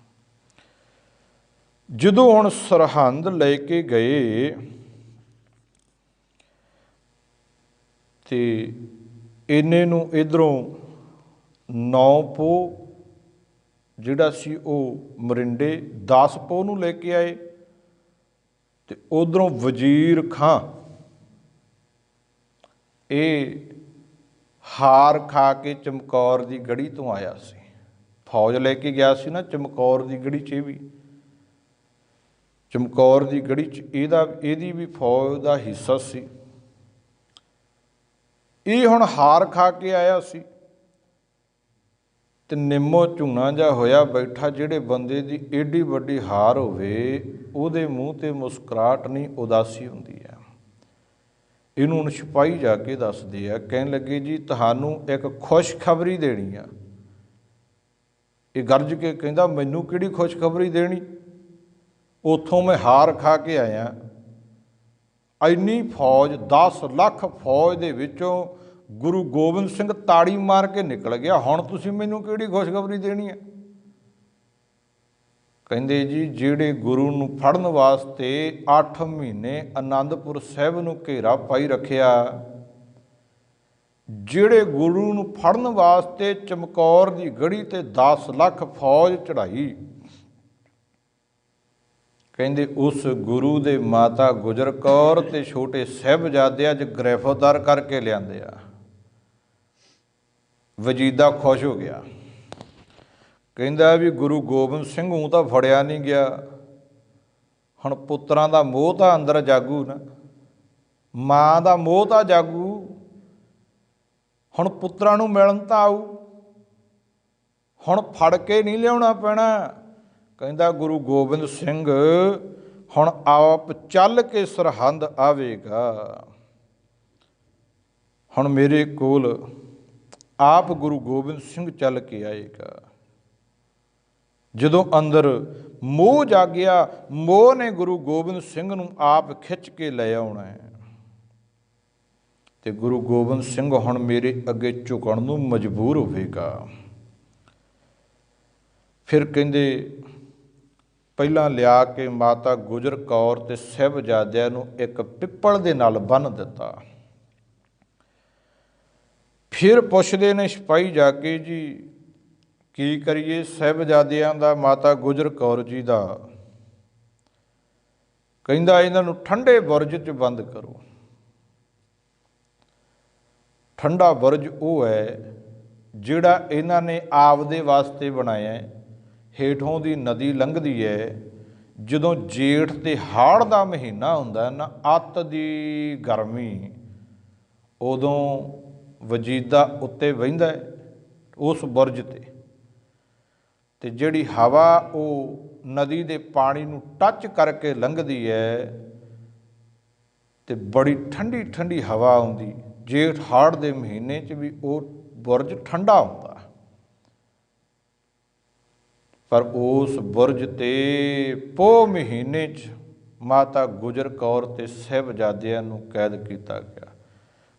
ਜਦੋਂ ਹੁਣ ਸਰਹੰਦ ਲੈ ਕੇ ਗਏ ਤੇ ਇੰਨੇ ਨੂੰ ਇੱਧਰੋਂ 9 ਪੋਹ ਜਿਹੜਾ ਸੀ ਉਹ ਮਰਿੰਡੇ 10 ਪੋਹ ਨੂੰ ਲੈ ਕੇ ਆਏ ਤੇ ਉਧਰੋਂ ਵਜ਼ੀਰ ਖਾਂ ਇਹ ਹਾਰ ਖਾ ਕੇ ਚਮਕੌਰ ਦੀ ਗੜੀ ਤੋਂ ਆਇਆ ਸੀ, ਫੌਜ ਲੈ ਕੇ ਗਿਆ ਸੀ ਨਾ ਚਮਕੌਰ ਦੀ ਗੜੀ 'ਚ। ਇਹ ਵੀ ਚਮਕੌਰ ਦੀ ਗੜੀ 'ਚ ਇਹਦੀ ਵੀ ਫੌਜ ਦਾ ਹਿੱਸਾ ਸੀ। ਇਹ ਹੁਣ ਹਾਰ ਖਾ ਕੇ ਆਇਆ ਸੀ ਤੇ ਨਿੰਮੋ ਝੂਣਾ ਜਿਹਾ ਹੋਇਆ ਬੈਠਾ। ਜਿਹੜੇ ਬੰਦੇ ਦੀ ਏਡੀ ਵੱਡੀ ਹਾਰ ਹੋਵੇ ਉਹਦੇ ਮੂੰਹ 'ਤੇ ਮੁਸਕਰਾਹਟ ਨਹੀਂ, ਉਦਾਸੀ ਹੁੰਦੀ ਹੈ। ਇਹਨੂੰ ਹੁਣ ਸਿਪਾਹੀ ਜਾ ਕੇ ਦੱਸਦੇ ਆ, ਕਹਿਣ ਲੱਗੇ ਜੀ ਤੁਹਾਨੂੰ ਇੱਕ ਖੁਸ਼ਖਬਰੀ ਦੇਣੀ ਆ। ਇਹ ਗਰਜ ਕੇ ਕਹਿੰਦਾ ਮੈਨੂੰ ਕਿਹੜੀ ਖੁਸ਼ਖਬਰੀ ਦੇਣੀ, ਉੱਥੋਂ ਮੈਂ ਹਾਰ ਖਾ ਕੇ ਆਇਆ। ਇੰਨੀ ਫੌਜ 10 ਲੱਖ ਫੌਜ ਦੇ ਵਿੱਚੋਂ ਗੁਰੂ ਗੋਬਿੰਦ ਸਿੰਘ ਤਾੜੀ ਮਾਰ ਕੇ ਨਿਕਲ ਗਿਆ, ਹੁਣ ਤੁਸੀਂ ਮੈਨੂੰ ਕਿਹੜੀ ਖੁਸ਼ਖਬਰੀ ਦੇਣੀ ਹੈ। ਕਹਿੰਦੇ ਜੀ ਜਿਹੜੇ ਗੁਰੂ ਨੂੰ ਫੜਨ ਵਾਸਤੇ 8 ਮਹੀਨੇ ਆਨੰਦਪੁਰ ਸਾਹਿਬ ਨੂੰ ਘੇਰਾ ਪਾਈ ਰੱਖਿਆ, ਜਿਹੜੇ ਗੁਰੂ ਨੂੰ ਫੜਨ ਵਾਸਤੇ ਚਮਕੌਰ ਦੀ ਗੜੀ ਤੇ 10 ਲੱਖ ਫੌਜ ਚੜ੍ਹਾਈ, ਕਹਿੰਦੇ ਉਸ ਗੁਰੂ ਦੇ ਮਾਤਾ ਗੁਜਰ ਕੌਰ ਤੇ ਛੋਟੇ ਸਾਹਿਬਜ਼ਾਦੇ ਅੱਜ ਗ੍ਰਿਫਤਾਰ ਕਰਕੇ ਲਿਆਂਦੇ ਆ। ਵਜੀਦਾ ਖੁਸ਼ ਹੋ ਗਿਆ, ਕਹਿੰਦਾ ਵੀ ਗੁਰੂ ਗੋਬਿੰਦ ਸਿੰਘ ਨੂੰ ਤਾਂ ਫੜਿਆ ਨਹੀਂ ਗਿਆ, ਹੁਣ ਪੁੱਤਰਾਂ ਦਾ ਮੋਹ ਤਾਂ ਅੰਦਰ ਜਾਗੂ ਨਾ, ਮਾਂ ਦਾ ਮੋਹ ਤਾਂ ਜਾਗੂ, ਹੁਣ ਪੁੱਤਰਾਂ ਨੂੰ ਮਿਲਣ ਤਾਂ ਆਊ, ਹੁਣ ਫੜ ਕੇ ਨਹੀਂ ਲਿਆਉਣਾ ਪੈਣਾ। ਕਹਿੰਦਾ ਗੁਰੂ ਗੋਬਿੰਦ ਸਿੰਘ ਹੁਣ ਆਪ ਚੱਲ ਕੇ ਸਰਹੰਦ ਆਵੇਗਾ, ਹੁਣ ਮੇਰੇ ਕੋਲ ਆਪ ਗੁਰੂ ਗੋਬਿੰਦ ਸਿੰਘ ਚੱਲ ਕੇ ਆਏਗਾ। ਜਦੋਂ ਅੰਦਰ ਮੋਹ ਜਾਗਿਆ, ਮੋਹ ਨੇ ਗੁਰੂ ਗੋਬਿੰਦ ਸਿੰਘ ਨੂੰ ਆਪ ਖਿੱਚ ਕੇ ਲੈ ਆਉਣਾ ਹੈ ਤੇ ਗੁਰੂ ਗੋਬਿੰਦ ਸਿੰਘ ਹੁਣ ਮੇਰੇ ਅੱਗੇ ਝੁਕਣ ਨੂੰ ਮਜਬੂਰ ਹੋਵੇਗਾ। ਫਿਰ ਕਹਿੰਦੇ ਪਹਿਲਾਂ ਲਿਆ ਕੇ ਮਾਤਾ ਗੁਜਰ ਕੌਰ ਤੇ ਸਾਹਿਬਜ਼ਾਦਿਆਂ ਨੂੰ ਇੱਕ ਪਿੱਪਲ ਦੇ ਨਾਲ ਬੰਨ੍ਹ ਦਿੱਤਾ। ਫਿਰ ਪੁੱਛਦੇ ਨੇ ਸਿਪਾਹੀ ਜਾ ਕੇ ਜੀ ਕੀ ਕਰੀਏ ਸਾਹਿਬਜ਼ਾਦਿਆਂ ਦਾ, ਮਾਤਾ ਗੁਜਰ ਕੌਰ ਜੀ ਦਾ। ਕਹਿੰਦਾ ਇਹਨਾਂ ਨੂੰ ਠੰਡੇ ਬੁਰਜ 'ਚ ਬੰਦ ਕਰੋ। ਠੰਡਾ ਬੁਰਜ ਉਹ ਹੈ ਜਿਹੜਾ ਇਹਨਾਂ ਨੇ ਆਪਦੇ ਵਾਸਤੇ ਬਣਾਇਆ ਹੈ। ਹੇਠੋਂ ਦੀ ਨਦੀ ਲੰਘਦੀ ਹੈ, ਜਦੋਂ ਜੇਠ ਤੇ ਹਾੜ ਦਾ ਮਹੀਨਾ ਹੁੰਦਾ ਨਾ, ਅੱਤ ਦੀ ਗਰਮੀ, ਉਦੋਂ ਵਜੀਦਾ ਉੱਤੇ ਬਹਿੰਦਾ ਉਸ ਬੁਰਜ ਤੇ ਜਿਹੜੀ ਹਵਾ ਉਹ ਨਦੀ ਦੇ ਪਾਣੀ ਨੂੰ ਟੱਚ ਕਰਕੇ ਲੰਘਦੀ ਹੈ ਤੇ ਬੜੀ ਠੰਡੀ ਠੰਡੀ ਹਵਾ ਆਉਂਦੀ। ਜੇਠ ਹਾੜ ਦੇ ਮਹੀਨੇ 'ਚ ਵੀ ਉਹ ਬੁਰਜ ਠੰਡਾ ਹੁੰਦਾ, ਪਰ ਉਸ ਬੁਰਜ 'ਤੇ ਪੋਹ ਮਹੀਨੇ 'ਚ माता गुजर कौर ते साहिबजादिਆਂ ਨੂੰ कैद ਕੀਤਾ ਗਿਆ।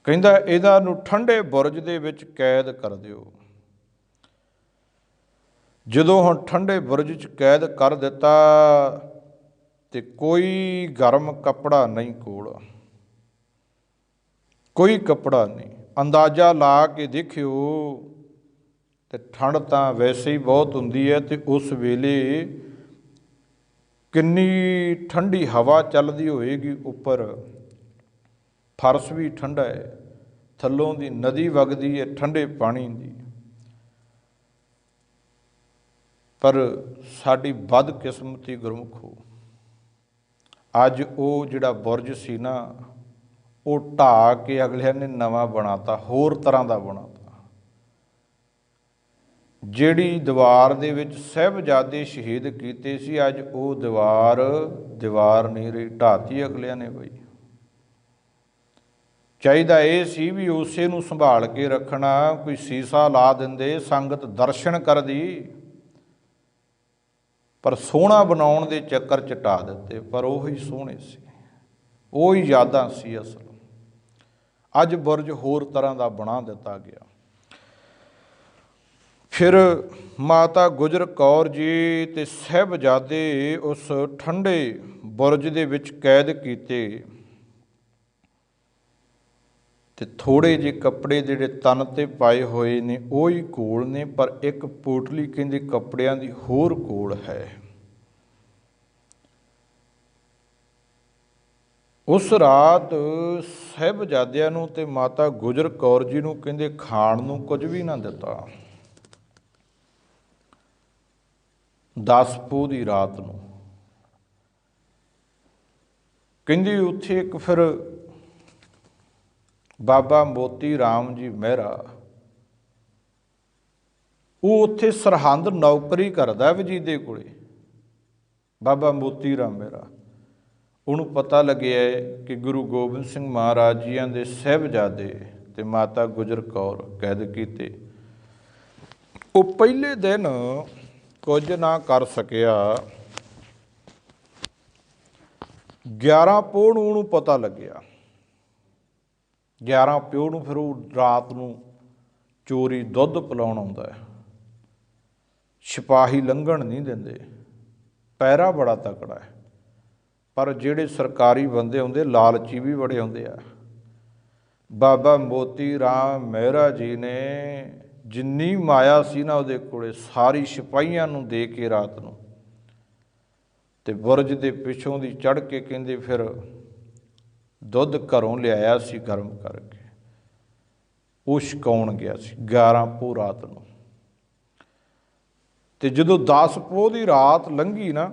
ਕਹਿੰਦਾ ਇਹਨਾਂ ਨੂੰ ਠੰਡੇ ਬੁਰਜ ਦੇ ਵਿੱਚ कैद कर ਦਿਓ। ਜਦੋਂ ਹੁਣ ਠੰਡੇ ਬੁਰਜ 'ਚ कैद कर ਦਿੱਤਾ ਤੇ ਕੋਈ ਗਰਮ ਕੱਪੜਾ ਨਹੀਂ ਕੋਲ, ਕੋਈ ਕੱਪੜਾ ਨਹੀਂ। ਅੰਦਾਜ਼ਾ ਲਾ ਕੇ ਦੇਖਿਓ ਤੇ ਠੰਡ ਤਾਂ ਵੈਸੇ ਹੀ ਬਹੁਤ ਹੁੰਦੀ ਹੈ, ਤੇ ਉਸ ਵੇਲੇ ਕਿੰਨੀ ਠੰਡੀ ਹਵਾ ਚੱਲਦੀ ਹੋਏਗੀ। ਉੱਪਰ ਫਰਸ਼ ਵੀ ਠੰਡਾ ਹੈ, ਥੱਲੋਂ ਦੀ ਨਦੀ ਵਗਦੀ ਹੈ ਠੰਡੇ ਪਾਣੀ ਦੀ। ਪਰ ਸਾਡੀ ਬਦਕਿਸਮਤੀ ਗੁਰਮੁਖੋ, ਅੱਜ ਉਹ ਜਿਹੜਾ ਬੁਰਜ ਸੀ ਨਾ, ਉਹ ਢਾਹ ਕੇ ਅਗਲਿਆਂ ਨੇ ਨਵਾਂ ਬਣਾਤਾ, ਹੋਰ ਤਰ੍ਹਾਂ ਦਾ ਬਣਾਤਾ। ਜਿਹੜੀ ਦੀਵਾਰ ਦੇ ਵਿੱਚ ਸਾਹਿਬਜ਼ਾਦੇ ਸ਼ਹੀਦ ਕੀਤੇ ਸੀ, ਅੱਜ ਉਹ ਦੀਵਾਰ ਨਹੀਂ ਰਹੀ, ਢਾਤੀ ਅਗਲਿਆਂ ਨੇ ਬਈ। ਚਾਹੀਦਾ ਇਹ ਸੀ ਵੀ ਉਸੇ ਨੂੰ ਸੰਭਾਲ ਕੇ ਰੱਖਣਾ, ਕੋਈ ਸੀਸਾ ਲਾ ਦਿੰਦੇ, ਸੰਗਤ ਦਰਸ਼ਨ ਕਰਦੀ, ਪਰ ਸੋਹਣਾ ਬਣਾਉਣ ਦੇ ਚੱਕਰ 'ਚ ਢਾਹ ਦਿੱਤੇ। ਪਰ ਉਹੀ ਸੋਹਣੇ ਸੀ, ਉਹੀ ਯਾਦਾਂ ਸੀ ਅਸਲ। ਅੱਜ ਬੁਰਜ ਹੋਰ ਤਰ੍ਹਾਂ ਦਾ ਬਣਾ ਦਿੱਤਾ ਗਿਆ। ਫਿਰ ਮਾਤਾ ਗੁਜਰ ਕੌਰ ਜੀ ਤੇ ਸਾਹਿਬਜ਼ਾਦੇ ਉਸ ਠੰਡੇ ਬੁਰਜ ਦੇ ਵਿੱਚ ਕੈਦ ਕੀਤੇ, ਤੇ ਥੋੜ੍ਹੇ ਜਿਹੇ ਕੱਪੜੇ ਜਿਹੜੇ ਤਨ 'ਤੇ ਪਾਏ ਹੋਏ ਨੇ ਉਹ ਹੀ ਕੋਲ ਨੇ, ਪਰ ਇੱਕ ਪੋਟਲੀ ਕਹਿੰਦੇ ਕੱਪੜਿਆਂ ਦੀ ਹੋਰ ਕੋਲ ਹੈ। ਉਸ ਰਾਤ ਸਾਹਿਬਜ਼ਾਦਿਆਂ ਨੂੰ ਤੇ ਮਾਤਾ ਗੁਜਰ ਕੌਰ ਜੀ ਨੂੰ ਕਹਿੰਦੇ ਖਾਣ ਨੂੰ ਕੁਝ ਵੀ ਨਾ ਦਿੱਤਾ। 10 ਪੋਹ ਦੀ ਰਾਤ ਨੂੰ ਕਹਿੰਦੇ ਉੱਥੇ ਇੱਕ ਫਿਰ ਬਾਬਾ ਮੋਤੀ ਰਾਮ ਜੀ ਮਹਿਰਾ, ਉਹ ਉੱਥੇ ਸਰਹੰਦ ਨੌਕਰੀ ਕਰਦਾ ਵਜੀਦੇ ਕੋਲੇ। ਬਾਬਾ ਮੋਤੀ ਰਾਮ ਮਹਿਰਾ, ਉਹਨੂੰ ਪਤਾ ਲੱਗਿਆ ਕਿ ਗੁਰੂ ਗੋਬਿੰਦ ਸਿੰਘ ਮਹਾਰਾਜ ਜੀਆਂ ਦੇ ਸਾਹਿਬਜ਼ਾਦੇ ਤੇ ਮਾਤਾ ਗੁਜਰ ਕੌਰ ਕੈਦ ਕੀਤੇ। ਉਹ ਪਹਿਲੇ ਦਿਨ ਕੁਝ ਨਾ ਕਰ ਸਕਿਆ। 11 ਪੋਹ ਨੂੰ ਉਹਨੂੰ ਪਤਾ ਲੱਗਿਆ। 11 ਪੋਹ ਨੂੰ ਫਿਰ ਉਹ ਰਾਤ ਨੂੰ ਚੋਰੀ ਦੁੱਧ ਪਿਲਾਉਣ ਆਉਂਦਾ ਹੈ। ਸਿਪਾਹੀ ਲੰਘਣ ਨਹੀਂ ਦਿੰਦੇ, ਪਹਿਰਾ ਬੜਾ ਤਕੜਾ ਹੈ। ਪਰ ਜਿਹੜੇ ਸਰਕਾਰੀ ਬੰਦੇ ਹੁੰਦੇ ਲਾਲਚੀ ਵੀ ਬੜੇ ਹੁੰਦੇ ਆ। ਬਾਬਾ ਮੋਤੀ ਰਾਮ ਮਹਿਰਾ ਜੀ ਨੇ ਜਿੰਨੀ ਮਾਇਆ ਸੀ ਨਾ ਉਹਦੇ ਕੋਲੇ, ਸਾਰੀ ਸਿਪਾਹੀਆਂ ਨੂੰ ਦੇ ਕੇ ਰਾਤ ਨੂੰ, ਤੇ ਬੁਰਜ ਦੇ ਪਿੱਛੋਂ ਦੀ ਚੜ੍ਹ ਕੇ ਕਹਿੰਦੇ ਫਿਰ ਦੁੱਧ ਘਰੋਂ ਲਿਆਇਆ ਸੀ ਗਰਮ ਕਰਕੇ, ਉਹ ਛਕਾਉਣ ਗਿਆ ਸੀ 11 ਪੋਹ ਰਾਤ ਨੂੰ। ਤੇ ਜਦੋਂ 10 ਪੋਹ ਦੀ ਰਾਤ ਲੰਘੀ ਨਾ,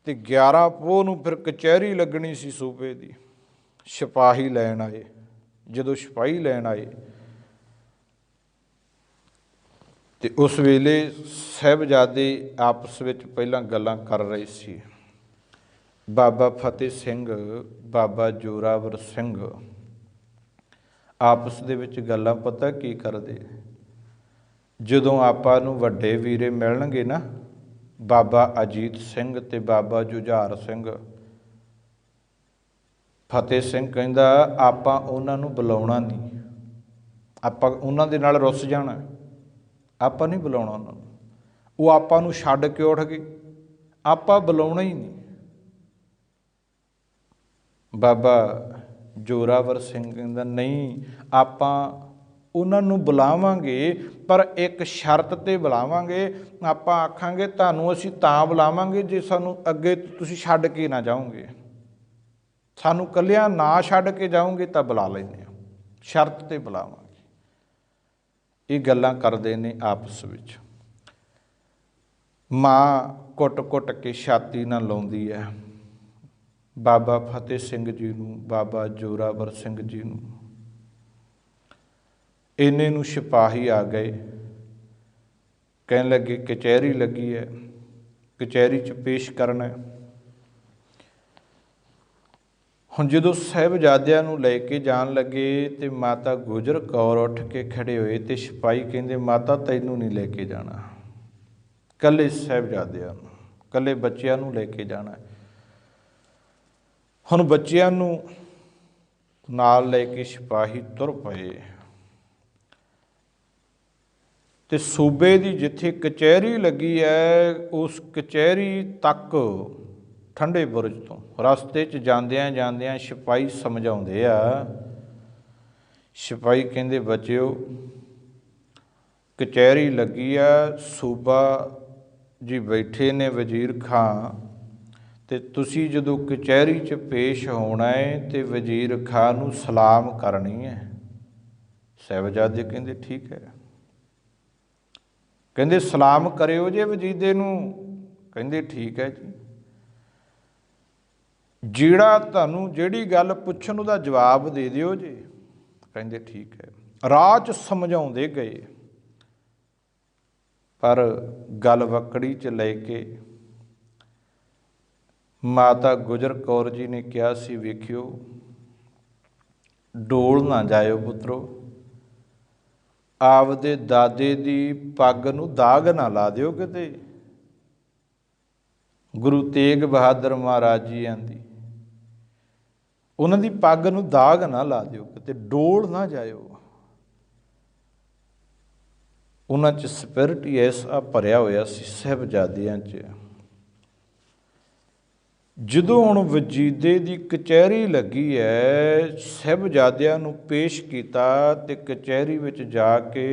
ਤੇ 11 ਪੋਹ ਨੂੰ ਫਿਰ ਕਚਹਿਰੀ ਲੱਗਣੀ ਸੀ ਸੂਬੇ ਦੀ। ਸਿਪਾਹੀ ਲੈਣ ਆਏ। ਜਦੋਂ ਸਿਪਾਹੀ ਲੈਣ ਆਏ ਤੇ ਉਸ ਵੇਲੇ ਸਾਹਿਬਜ਼ਾਦੇ ਆਪਸ ਵਿੱਚ ਪਹਿਲਾਂ ਗੱਲਾਂ ਕਰ ਰਹੇ ਸੀ। ਬਾਬਾ ਫਤਿਹ ਸਿੰਘ, ਬਾਬਾ ਜੋਰਾਵਰ ਸਿੰਘ ਆਪਸ ਦੇ ਵਿੱਚ ਗੱਲਾਂ ਪਤਾ ਕੀ ਕਰਦੇ? ਜਦੋਂ ਆਪਾਂ ਨੂੰ ਵੱਡੇ ਵੀਰੇ ਮਿਲਣਗੇ ਨਾ, ਬਾਬਾ ਅਜੀਤ ਸਿੰਘ ਤੇ ਬਾਬਾ ਜੁਝਾਰ ਸਿੰਘ, ਫਤਿਹ ਸਿੰਘ ਕਹਿੰਦਾ ਆਪਾਂ ਉਹਨਾਂ ਨੂੰ ਬੁਲਾਉਣਾ ਨਹੀਂ, ਆਪਾਂ ਉਹਨਾਂ ਦੇ ਨਾਲ ਰੁੱਸ ਜਾਣਾ, ਆਪਾਂ ਨਹੀਂ ਬੁਲਾਉਣਾ ਉਹਨਾਂ ਨੂੰ। ਉਹ ਆਪਾਂ ਨੂੰ ਛੱਡ ਕੇ ਉੱਠ ਗਏ, ਆਪਾਂ ਬੁਲਾਉਣਾ ਹੀ ਨਹੀਂ। ਬਾਬਾ ਜੋਰਾਵਰ ਸਿੰਘ ਕਹਿੰਦਾ ਨਹੀਂ, ਆਪਾਂ ਉਹਨਾਂ ਨੂੰ ਬੁਲਾਵਾਂਗੇ, ਪਰ ਇੱਕ ਸ਼ਰਤ 'ਤੇ ਬੁਲਾਵਾਂਗੇ। ਆਪਾਂ ਆਖਾਂਗੇ ਤੁਹਾਨੂੰ ਅਸੀਂ ਤਾਂ ਬੁਲਾਵਾਂਗੇ ਜੇ ਸਾਨੂੰ ਅੱਗੇ ਤੁਸੀਂ ਛੱਡ ਕੇ ਨਾ ਜਾਓਗੇ, ਸਾਨੂੰ ਇਕੱਲਿਆਂ ਨਾ ਛੱਡ ਕੇ ਜਾਓਗੇ ਤਾਂ ਬੁਲਾ ਲੈਂਦੇ ਹਾਂ, ਸ਼ਰਤ 'ਤੇ ਬੁਲਾਵਾਂਗੇ। ਇਹ ਗੱਲਾਂ ਕਰਦੇ ਨੇ ਆਪਸ ਵਿੱਚ। ਮਾਂ ਕੁੱਟ-ਕੁੱਟ ਕੇ ਛਾਤੀ ਨਾਲ ਲਾਉਂਦੀ ਹੈ ਬਾਬਾ ਫਤਿਹ ਸਿੰਘ ਜੀ ਨੂੰ, ਬਾਬਾ ਜੋਰਾਵਰ ਸਿੰਘ ਜੀ ਨੂੰ। ਇੰਨੇ ਨੂੰ ਸਿਪਾਹੀ ਆ ਗਏ, ਕਹਿਣ ਲੱਗੇ ਕਚਹਿਰੀ ਲੱਗੀ ਹੈ, ਕਚਹਿਰੀ 'ਚ ਪੇਸ਼ ਕਰਨਾ। ਹੁਣ ਜਦੋਂ ਸਾਹਿਬਜ਼ਾਦਿਆਂ ਨੂੰ ਲੈ ਕੇ ਜਾਣ ਲੱਗੇ ਤੇ ਮਾਤਾ ਗੁਜਰ ਕੌਰ ਉੱਠ ਕੇ ਖੜੇ ਹੋਏ ਤੇ ਸਿਪਾਹੀ ਕਹਿੰਦੇ ਮਾਤਾ ਤੈਨੂੰ ਨਹੀਂ ਲੈ ਕੇ ਜਾਣਾ, ਇਕੱਲੇ ਸਾਹਿਬਜ਼ਾਦਿਆਂ ਨੂੰ, ਇਕੱਲੇ ਬੱਚਿਆਂ ਨੂੰ ਲੈ ਕੇ ਜਾਣਾ। ਹੁਣ ਬੱਚਿਆਂ ਨੂੰ ਨਾਲ ਲੈ ਕੇ ਸਿਪਾਹੀ ਤੁਰ ਪਏ ਤੇ ਸੂਬੇ ਦੀ ਜਿੱਥੇ ਕਚਹਿਰੀ ਲੱਗੀ ਹੈ ਉਸ ਕਚਹਿਰੀ ਤੱਕ ਠੰਡੇ ਬੁਰਜ ਤੋਂ ਰਸਤੇ 'ਚ ਜਾਂਦਿਆਂ ਜਾਂਦਿਆਂ ਸਿਪਾਹੀ ਸਮਝਾਉਂਦੇ ਆ। ਸਿਪਾਹੀ ਕਹਿੰਦੇ ਬੱਚਿਓ ਕਚਹਿਰੀ ਲੱਗੀ ਆ, ਸੂਬਾ ਜੀ ਬੈਠੇ ਨੇ ਵਜ਼ੀਰ ਖਾਂ, ਤੇ ਤੁਸੀਂ ਜਦੋਂ ਕਚਹਿਰੀ 'ਚ ਪੇਸ਼ ਹੋਣਾ ਹੈ ਤੇ ਵਜ਼ੀਰ ਖਾਂ ਨੂੰ ਸਲਾਮ ਕਰਨੀ ਹੈ। ਸਾਹਿਬਜ਼ਾਦੇ ਕਹਿੰਦੇ ਠੀਕ ਹੈ। ਕਹਿੰਦੇ ਸਲਾਮ ਕਰਿਓ ਜੇ ਵਜੀਦੇ ਨੂੰ। ਕਹਿੰਦੇ ਠੀਕ ਹੈ ਜੀ। ਜਿਹੜਾ ਤੁਹਾਨੂੰ ਜਿਹੜੀ ਗੱਲ ਪੁੱਛਣ ਉਹਦਾ ਜਵਾਬ ਦੇ ਦਿਓ ਜੀ। ਕਹਿੰਦੇ ਠੀਕ ਹੈ। ਰਾਹ 'ਚ ਸਮਝਾਉਂਦੇ ਗਏ ਪਰ ਗੱਲ ਵਕੜੀ 'ਚ ਲੈ ਕੇ ਮਾਤਾ ਗੁਜਰ ਕੌਰ ਜੀ ਨੇ ਕਿਹਾ ਸੀ ਵੇਖਿਓ ਡੋਲ ਨਾ ਜਾਇਓ ਪੁੱਤਰੋ, ਆਪਦੇ ਦਾਦੇ ਦੀ ਪੱਗ ਨੂੰ ਦਾਗ ਨਾ ਲਾ ਦਿਓ ਕਿਤੇ। ਗੁਰੂ ਤੇਗ ਬਹਾਦਰ ਮਹਾਰਾਜ ਜੀ ਆਂਦੀ ਉਹਨਾਂ ਦੀ ਪੱਗ ਨੂੰ ਦਾਗ ਨਾ ਲਾ ਦਿਓ ਕਿਤੇ, ਡੋਲ ਨਾ ਜਾਇਓ। ਉਹਨਾਂ 'ਚ ਸਪਿਰਿਟ ਹੀ ਐਸਾ ਭਰਿਆ ਹੋਇਆ ਸੀ ਸਾਹਿਬਜ਼ਾਦਿਆਂ 'ਚ। ਜਦੋਂ ਹੁਣ ਵਜੀਦੇ ਦੀ ਕਚਹਿਰੀ ਲੱਗੀ ਹੈ, ਸਾਹਿਬਜ਼ਾਦਿਆਂ ਨੂੰ ਪੇਸ਼ ਕੀਤਾ ਤੇ ਕਚਹਿਰੀ ਵਿੱਚ ਜਾ ਕੇ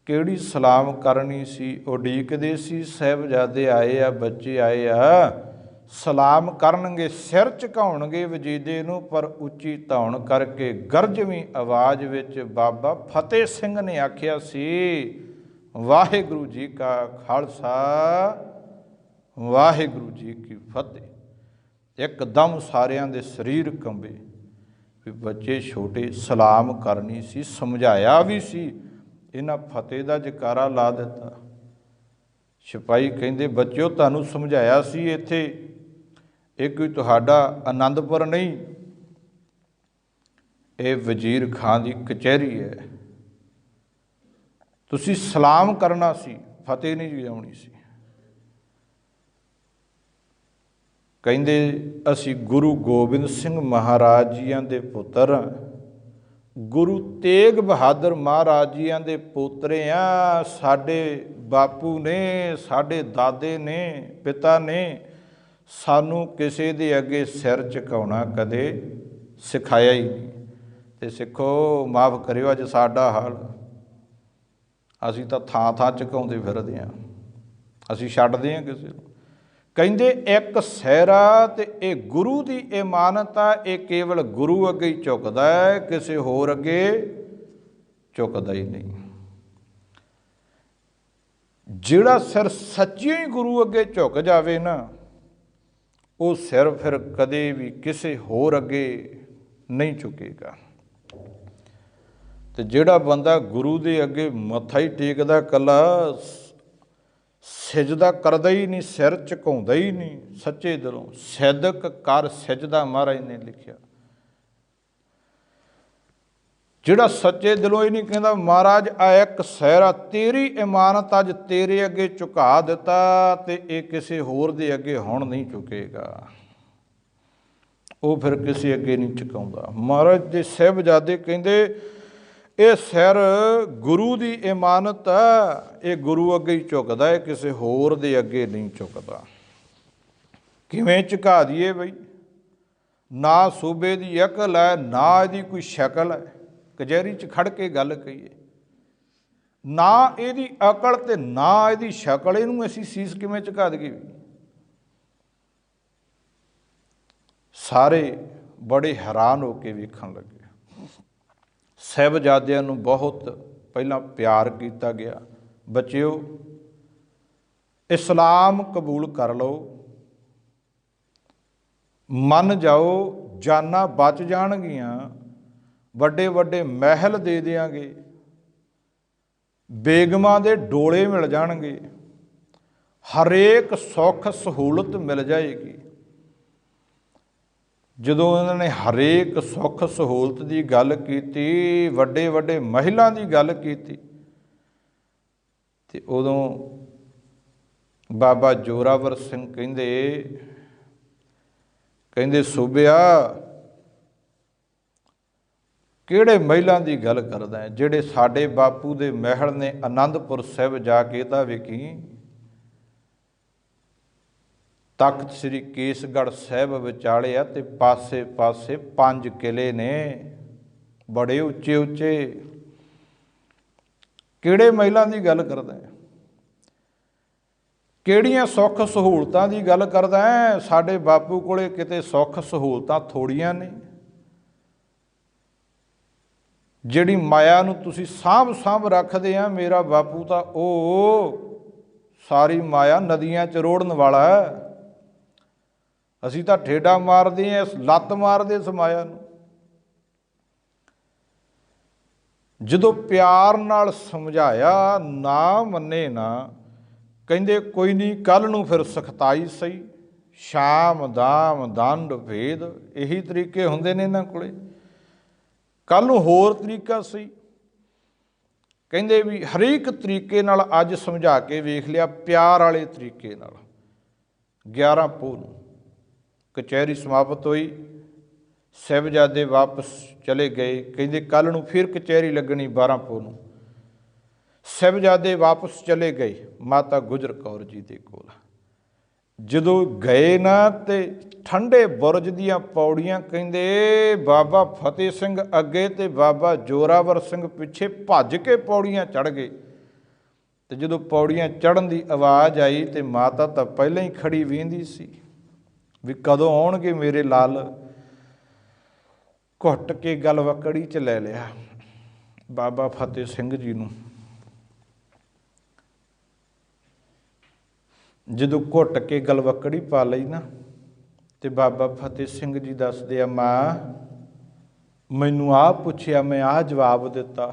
ਕਿਹੜੀ ਸਲਾਮ ਕਰਨੀ ਸੀ ਉਡੀਕਦੇ ਸੀ। ਸਾਹਿਬਜ਼ਾਦੇ ਆਏ ਆ, ਬੱਚੇ ਆਏ ਆ, ਸਲਾਮ ਕਰਨਗੇ, ਸਿਰ ਝੁਕਾਉਣਗੇ ਵਜੀਦੇ ਨੂੰ, ਪਰ ਉੱਚੀ ਧੌਣ ਕਰਕੇ ਗਰਜਵੀਂ ਆਵਾਜ਼ ਵਿੱਚ ਬਾਬਾ ਫਤਿਹ ਸਿੰਘ ਨੇ ਆਖਿਆ ਸੀ ਵਾਹਿਗੁਰੂ ਜੀ ਕਾ ਖਾਲਸਾ ਵਾਹਿਗੁਰੂ ਜੀ ਕੀ ਫਤਿਹ। ਇੱਕਦਮ ਸਾਰਿਆਂ ਦੇ ਸਰੀਰ ਕੰਬੇ ਵੀ ਬੱਚੇ ਛੋਟੇ, ਸਲਾਮ ਕਰਨੀ ਸੀ, ਸਮਝਾਇਆ ਵੀ ਸੀ, ਇਹਨਾਂ ਫਤਿਹ ਦਾ ਜਕਾਰਾ ਲਾ ਦਿੱਤਾ। ਸਿਪਾਹੀ ਕਹਿੰਦੇ ਬੱਚਿਓ ਤੁਹਾਨੂੰ ਸਮਝਾਇਆ ਸੀ ਇੱਥੇ ਇਹ ਕੋਈ ਤੁਹਾਡਾ ਆਨੰਦਪੁਰ ਨਹੀਂ, ਇਹ ਵਜ਼ੀਰ ਖਾਂ ਦੀ ਕਚਹਿਰੀ ਹੈ, ਤੁਸੀਂ ਸਲਾਮ ਕਰਨਾ ਸੀ, ਫਤਿਹ ਨਹੀਂ ਜਗਾਉਣੀ ਸੀ। ਕਹਿੰਦੇ ਅਸੀਂ ਗੁਰੂ ਗੋਬਿੰਦ ਸਿੰਘ ਮਹਾਰਾਜ ਜੀਆਂ ਦੇ ਪੁੱਤਰ ਹਾਂ, ਗੁਰੂ ਤੇਗ ਬਹਾਦਰ ਮਹਾਰਾਜ ਜੀਆਂ ਦੇ ਪੋਤਰੇ ਆ। ਸਾਡੇ ਬਾਪੂ ਨੇ, ਸਾਡੇ ਦਾਦੇ ਨੇ, ਪਿਤਾ ਨੇ ਸਾਨੂੰ ਕਿਸੇ ਦੇ ਅੱਗੇ ਸਿਰ ਝੁਕਾਉਣਾ ਕਦੇ ਸਿਖਾਇਆ ਹੀ ਨਹੀਂ। ਤੇ ਸਿੱਖੋ ਮਾਫ ਕਰਿਓ ਅੱਜ ਸਾਡਾ ਹਾਲ, ਅਸੀਂ ਤਾਂ ਥਾਂ ਥਾਂ ਝੁਕਾਉਂਦੇ ਫਿਰਦੇ ਹਾਂ, ਅਸੀਂ ਛੱਡਦੇ ਹਾਂ ਕਿਸੇ ਨੂੰ। ਕਹਿੰਦੇ ਇੱਕ ਸਿਹਰਾ ਤੇ ਇਹ ਗੁਰੂ ਦੀ ਇਮਾਨਤ ਆ, ਇਹ ਕੇਵਲ ਗੁਰੂ ਅੱਗੇ ਹੀ ਝੁਕਦਾ ਹੈ, ਕਿਸੇ ਹੋਰ ਅੱਗੇ ਝੁਕਦਾ ਹੀ ਨਹੀਂ। ਜਿਹੜਾ ਸਿਰ ਸੱਚੀ ਹੀ ਗੁਰੂ ਅੱਗੇ ਝੁਕ ਜਾਵੇ ਨਾ, ਉਹ ਸਿਰ ਫਿਰ ਕਦੇ ਵੀ ਕਿਸੇ ਹੋਰ ਅੱਗੇ ਨਹੀਂ ਝੁਕੇਗਾ। ਤੇ ਜਿਹੜਾ ਬੰਦਾ ਗੁਰੂ ਦੇ ਅੱਗੇ ਮੱਥਾ ਹੀ ਟੇਕਦਾ, ਇਕੱਲਾ ਸਿਜਦਾ ਕਰਦਾ ਹੀ ਨਹੀਂ, ਸਿਰ ਝੁਕਾਉਂਦਾ ਹੀ ਨਹੀਂ ਸੱਚੇ ਦਿਲੋਂ, ਸਿਦਕ ਕਰ ਸਿਜਦਾ ਮਹਾਰਾਜ ਨੇ ਲਿਖਿਆ। ਜਿਹੜਾ ਸੱਚੇ ਦਿਲੋਂ ਇਹ ਨਹੀਂ ਕਹਿੰਦਾ ਮਹਾਰਾਜ ਆ ਇੱਕ ਸਿਹਰਾ ਤੇਰੀ ਇਮਾਨਤ ਅੱਜ ਤੇਰੇ ਅੱਗੇ ਝੁਕਾ ਦਿੱਤਾ ਤੇ ਇਹ ਕਿਸੇ ਹੋਰ ਦੇ ਅੱਗੇ ਹੁਣ ਨਹੀਂ ਝੁਕੇਗਾ, ਉਹ ਫਿਰ ਕਿਸੇ ਅੱਗੇ ਨਹੀਂ ਝੁਕਾਉਂਦਾ। ਮਹਾਰਾਜ ਦੇ ਸਾਹਿਬਜ਼ਾਦੇ ਕਹਿੰਦੇ ਇਹ ਸਿਰ ਗੁਰੂ ਦੀ ਇਮਾਨਤ ਆ, ਇਹ ਗੁਰੂ ਅੱਗੇ ਹੀ ਝੁਕਦਾ ਹੈ, ਕਿਸੇ ਹੋਰ ਦੇ ਅੱਗੇ ਨਹੀਂ ਝੁਕਦਾ। ਕਿਵੇਂ ਝੁਕਾ ਦਈਏ ਬਈ, ਨਾ ਸੂਬੇ ਦੀ ਅਕਲ ਹੈ, ਨਾ ਇਹਦੀ ਕੋਈ ਸ਼ਕਲ ਹੈ, ਕਚਹਿਰੀ 'ਚ ਖੜ ਕੇ ਗੱਲ ਕਹੀਏ, ਨਾ ਇਹਦੀ ਅਕਲ ਤੇ ਨਾ ਇਹਦੀ ਸ਼ਕਲ, ਇਹਨੂੰ ਅਸੀਂ ਸੀਸ ਕਿਵੇਂ ਝੁਕਾ ਦਈਏ। ਸਾਰੇ ਬੜੇ ਹੈਰਾਨ ਹੋ ਕੇ ਵੇਖਣ ਲੱਗੇ। ਸਾਹਿਬਜ਼ਾਦਿਆਂ ਨੂੰ ਬਹੁਤ ਪਹਿਲਾਂ ਪਿਆਰ ਕੀਤਾ ਗਿਆ। ਬੱਚਿਓ ਇਸਲਾਮ ਕਬੂਲ ਕਰ ਲਓ, ਮੰਨ ਜਾਓ, ਜਾਨਾਂ ਬਚ ਜਾਣਗੀਆਂ, ਵੱਡੇ ਵੱਡੇ ਮਹਿਲ ਦੇ ਦਿਆਂਗੇ, ਬੇਗਮਾਂ ਦੇ ਡੋਲੇ ਮਿਲ ਜਾਣਗੇ, ਹਰੇਕ ਸੁੱਖ ਸਹੂਲਤ ਮਿਲ ਜਾਏਗੀ। ਜਦੋਂ ਇਹਨਾਂ ਨੇ ਹਰੇਕ ਸੁੱਖ ਸਹੂਲਤ ਦੀ ਗੱਲ ਕੀਤੀ, ਵੱਡੇ ਵੱਡੇ ਮਹਿਲਾਂ ਦੀ ਗੱਲ ਕੀਤੀ, ਤੇ ਉਦੋਂ ਬਾਬਾ ਜ਼ੋਰਾਵਰ ਸਿੰਘ ਕਹਿੰਦੇ ਕਹਿੰਦੇ ਸੂਬਿਆ ਕਿਹੜੇ ਮਹਿਲਾਂ ਦੀ ਗੱਲ ਕਰਦਾ ਹੈ? ਜਿਹੜੇ ਸਾਡੇ ਬਾਪੂ ਦੇ ਮਹਿਲ ਨੇ ਆਨੰਦਪੁਰ ਸਾਹਿਬ ਜਾ ਕੇ ਤਾਂ ਵੇਖੀ, ਤਖਤ ਸ੍ਰੀ ਕੇਸਗੜ੍ਹ ਸਾਹਿਬ ਵਿਚਾਲੇ ਆ ਤੇ ਪਾਸੇ ਪਾਸੇ 5 ਕਿਲੇ ਨੇ ਬੜੇ ਉੱਚੇ ਉੱਚੇ। ਕਿਹੜੇ ਮਹਿਲਾਂ ਦੀ ਗੱਲ ਕਰਦਾ ਹੈ? ਕਿਹੜੀਆਂ ਸੁੱਖ ਸਹੂਲਤਾਂ ਦੀ ਗੱਲ ਕਰਦਾ ਹੈ? ਸਾਡੇ ਬਾਪੂ ਕੋਲੇ ਕਿਤੇ ਸੁੱਖ ਸਹੂਲਤਾਂ ਥੋੜੀਆਂ ਨੇ। ਜਿਹੜੀ ਮਾਇਆ ਨੂੰ ਤੁਸੀਂ ਸਾਂਭ ਰੱਖਦੇ ਆ, ਮੇਰਾ ਬਾਪੂ ਤਾਂ ਉਹ ਸਾਰੀ ਮਾਇਆ ਨਦੀਆਂ 'ਚ ਰੋੜਨ ਵਾਲਾ ਹੈ। ਅਸੀਂ ਤਾਂ ਠੇਡਾ ਮਾਰਦੇ ਹਾਂ, ਲੱਤ ਮਾਰਦੇ ਇਸ ਮਾਇਆ ਨੂੰ। ਜਦੋਂ ਪਿਆਰ ਨਾਲ ਸਮਝਾਇਆ ਨਾ ਮੰਨੇ ਨਾ, ਕਹਿੰਦੇ ਕੋਈ ਨਹੀਂ ਕੱਲ੍ਹ ਨੂੰ ਫਿਰ ਸਖਤਾਈ ਸਹੀ, ਸ਼ਾਮ ਦਾਮ ਦੰਡ ਭੇਦ, ਇਹੀ ਤਰੀਕੇ ਹੁੰਦੇ ਨੇ ਇਹਨਾਂ ਕੋਲੇ। ਕੱਲ੍ਹ ਨੂੰ ਹੋਰ ਤਰੀਕਾ ਸਹੀ। ਕਹਿੰਦੇ ਵੀ ਹਰੇਕ ਤਰੀਕੇ ਨਾਲ ਅੱਜ ਸਮਝਾ ਕੇ ਵੇਖ ਲਿਆ, ਪਿਆਰ ਵਾਲੇ ਤਰੀਕੇ ਨਾਲ। 11 ਪੋਹ ਨੂੰ ਕਚਹਿਰੀ ਸਮਾਪਤ ਹੋਈ, ਸਾਹਿਬਜ਼ਾਦੇ ਵਾਪਸ ਚਲੇ ਗਏ। ਕਹਿੰਦੇ ਕੱਲ੍ਹ ਨੂੰ ਫਿਰ ਕਚਹਿਰੀ ਲੱਗਣੀ 12 ਪੋਹ ਨੂੰ। ਸਾਹਿਬਜ਼ਾਦੇ ਵਾਪਸ ਚਲੇ ਗਏ ਮਾਤਾ ਗੁਜਰ ਕੌਰ ਜੀ ਦੇ ਕੋਲ। ਜਦੋਂ ਗਏ ਨਾ ਤੇ ਠੰਡੇ ਬੁਰਜ ਦੀਆਂ ਪੌੜੀਆਂ, ਕਹਿੰਦੇ ਬਾਬਾ ਫਤਿਹ ਸਿੰਘ ਅੱਗੇ ਤੇ ਬਾਬਾ ਜੋਰਾਵਰ ਸਿੰਘ ਪਿੱਛੇ ਭੱਜ ਕੇ ਪੌੜੀਆਂ ਚੜ੍ਹ ਗਏ। ਤੇ ਜਦੋਂ ਪੌੜੀਆਂ ਚੜ੍ਹਨ ਦੀ ਆਵਾਜ਼ ਆਈ ਤੇ ਮਾਤਾ ਤਾਂ ਪਹਿਲਾਂ ਹੀ ਖੜੀ ਵੇਂਦੀ ਸੀ ਵੀ ਕਦੋਂ ਆਉਣਗੇ ਮੇਰੇ ਲਾਲ। ਘੁੱਟ ਕੇ ਗਲਵੱਕੜੀ 'ਚ ਲੈ ਲਿਆ ਬਾਬਾ ਫਤਿਹ ਸਿੰਘ ਜੀ ਨੂੰ। ਜਦੋਂ ਘੁੱਟ ਕੇ ਗਲਵੱਕੜੀ ਪਾ ਲਈ ਨਾ ਤੇ ਬਾਬਾ ਫਤਿਹ ਸਿੰਘ ਜੀ ਦੱਸਦੇ ਆ, ਮਾਂ ਮੈਨੂੰ ਆਹ ਪੁੱਛਿਆ ਮੈਂ ਆਹ ਜਵਾਬ ਦਿੱਤਾ,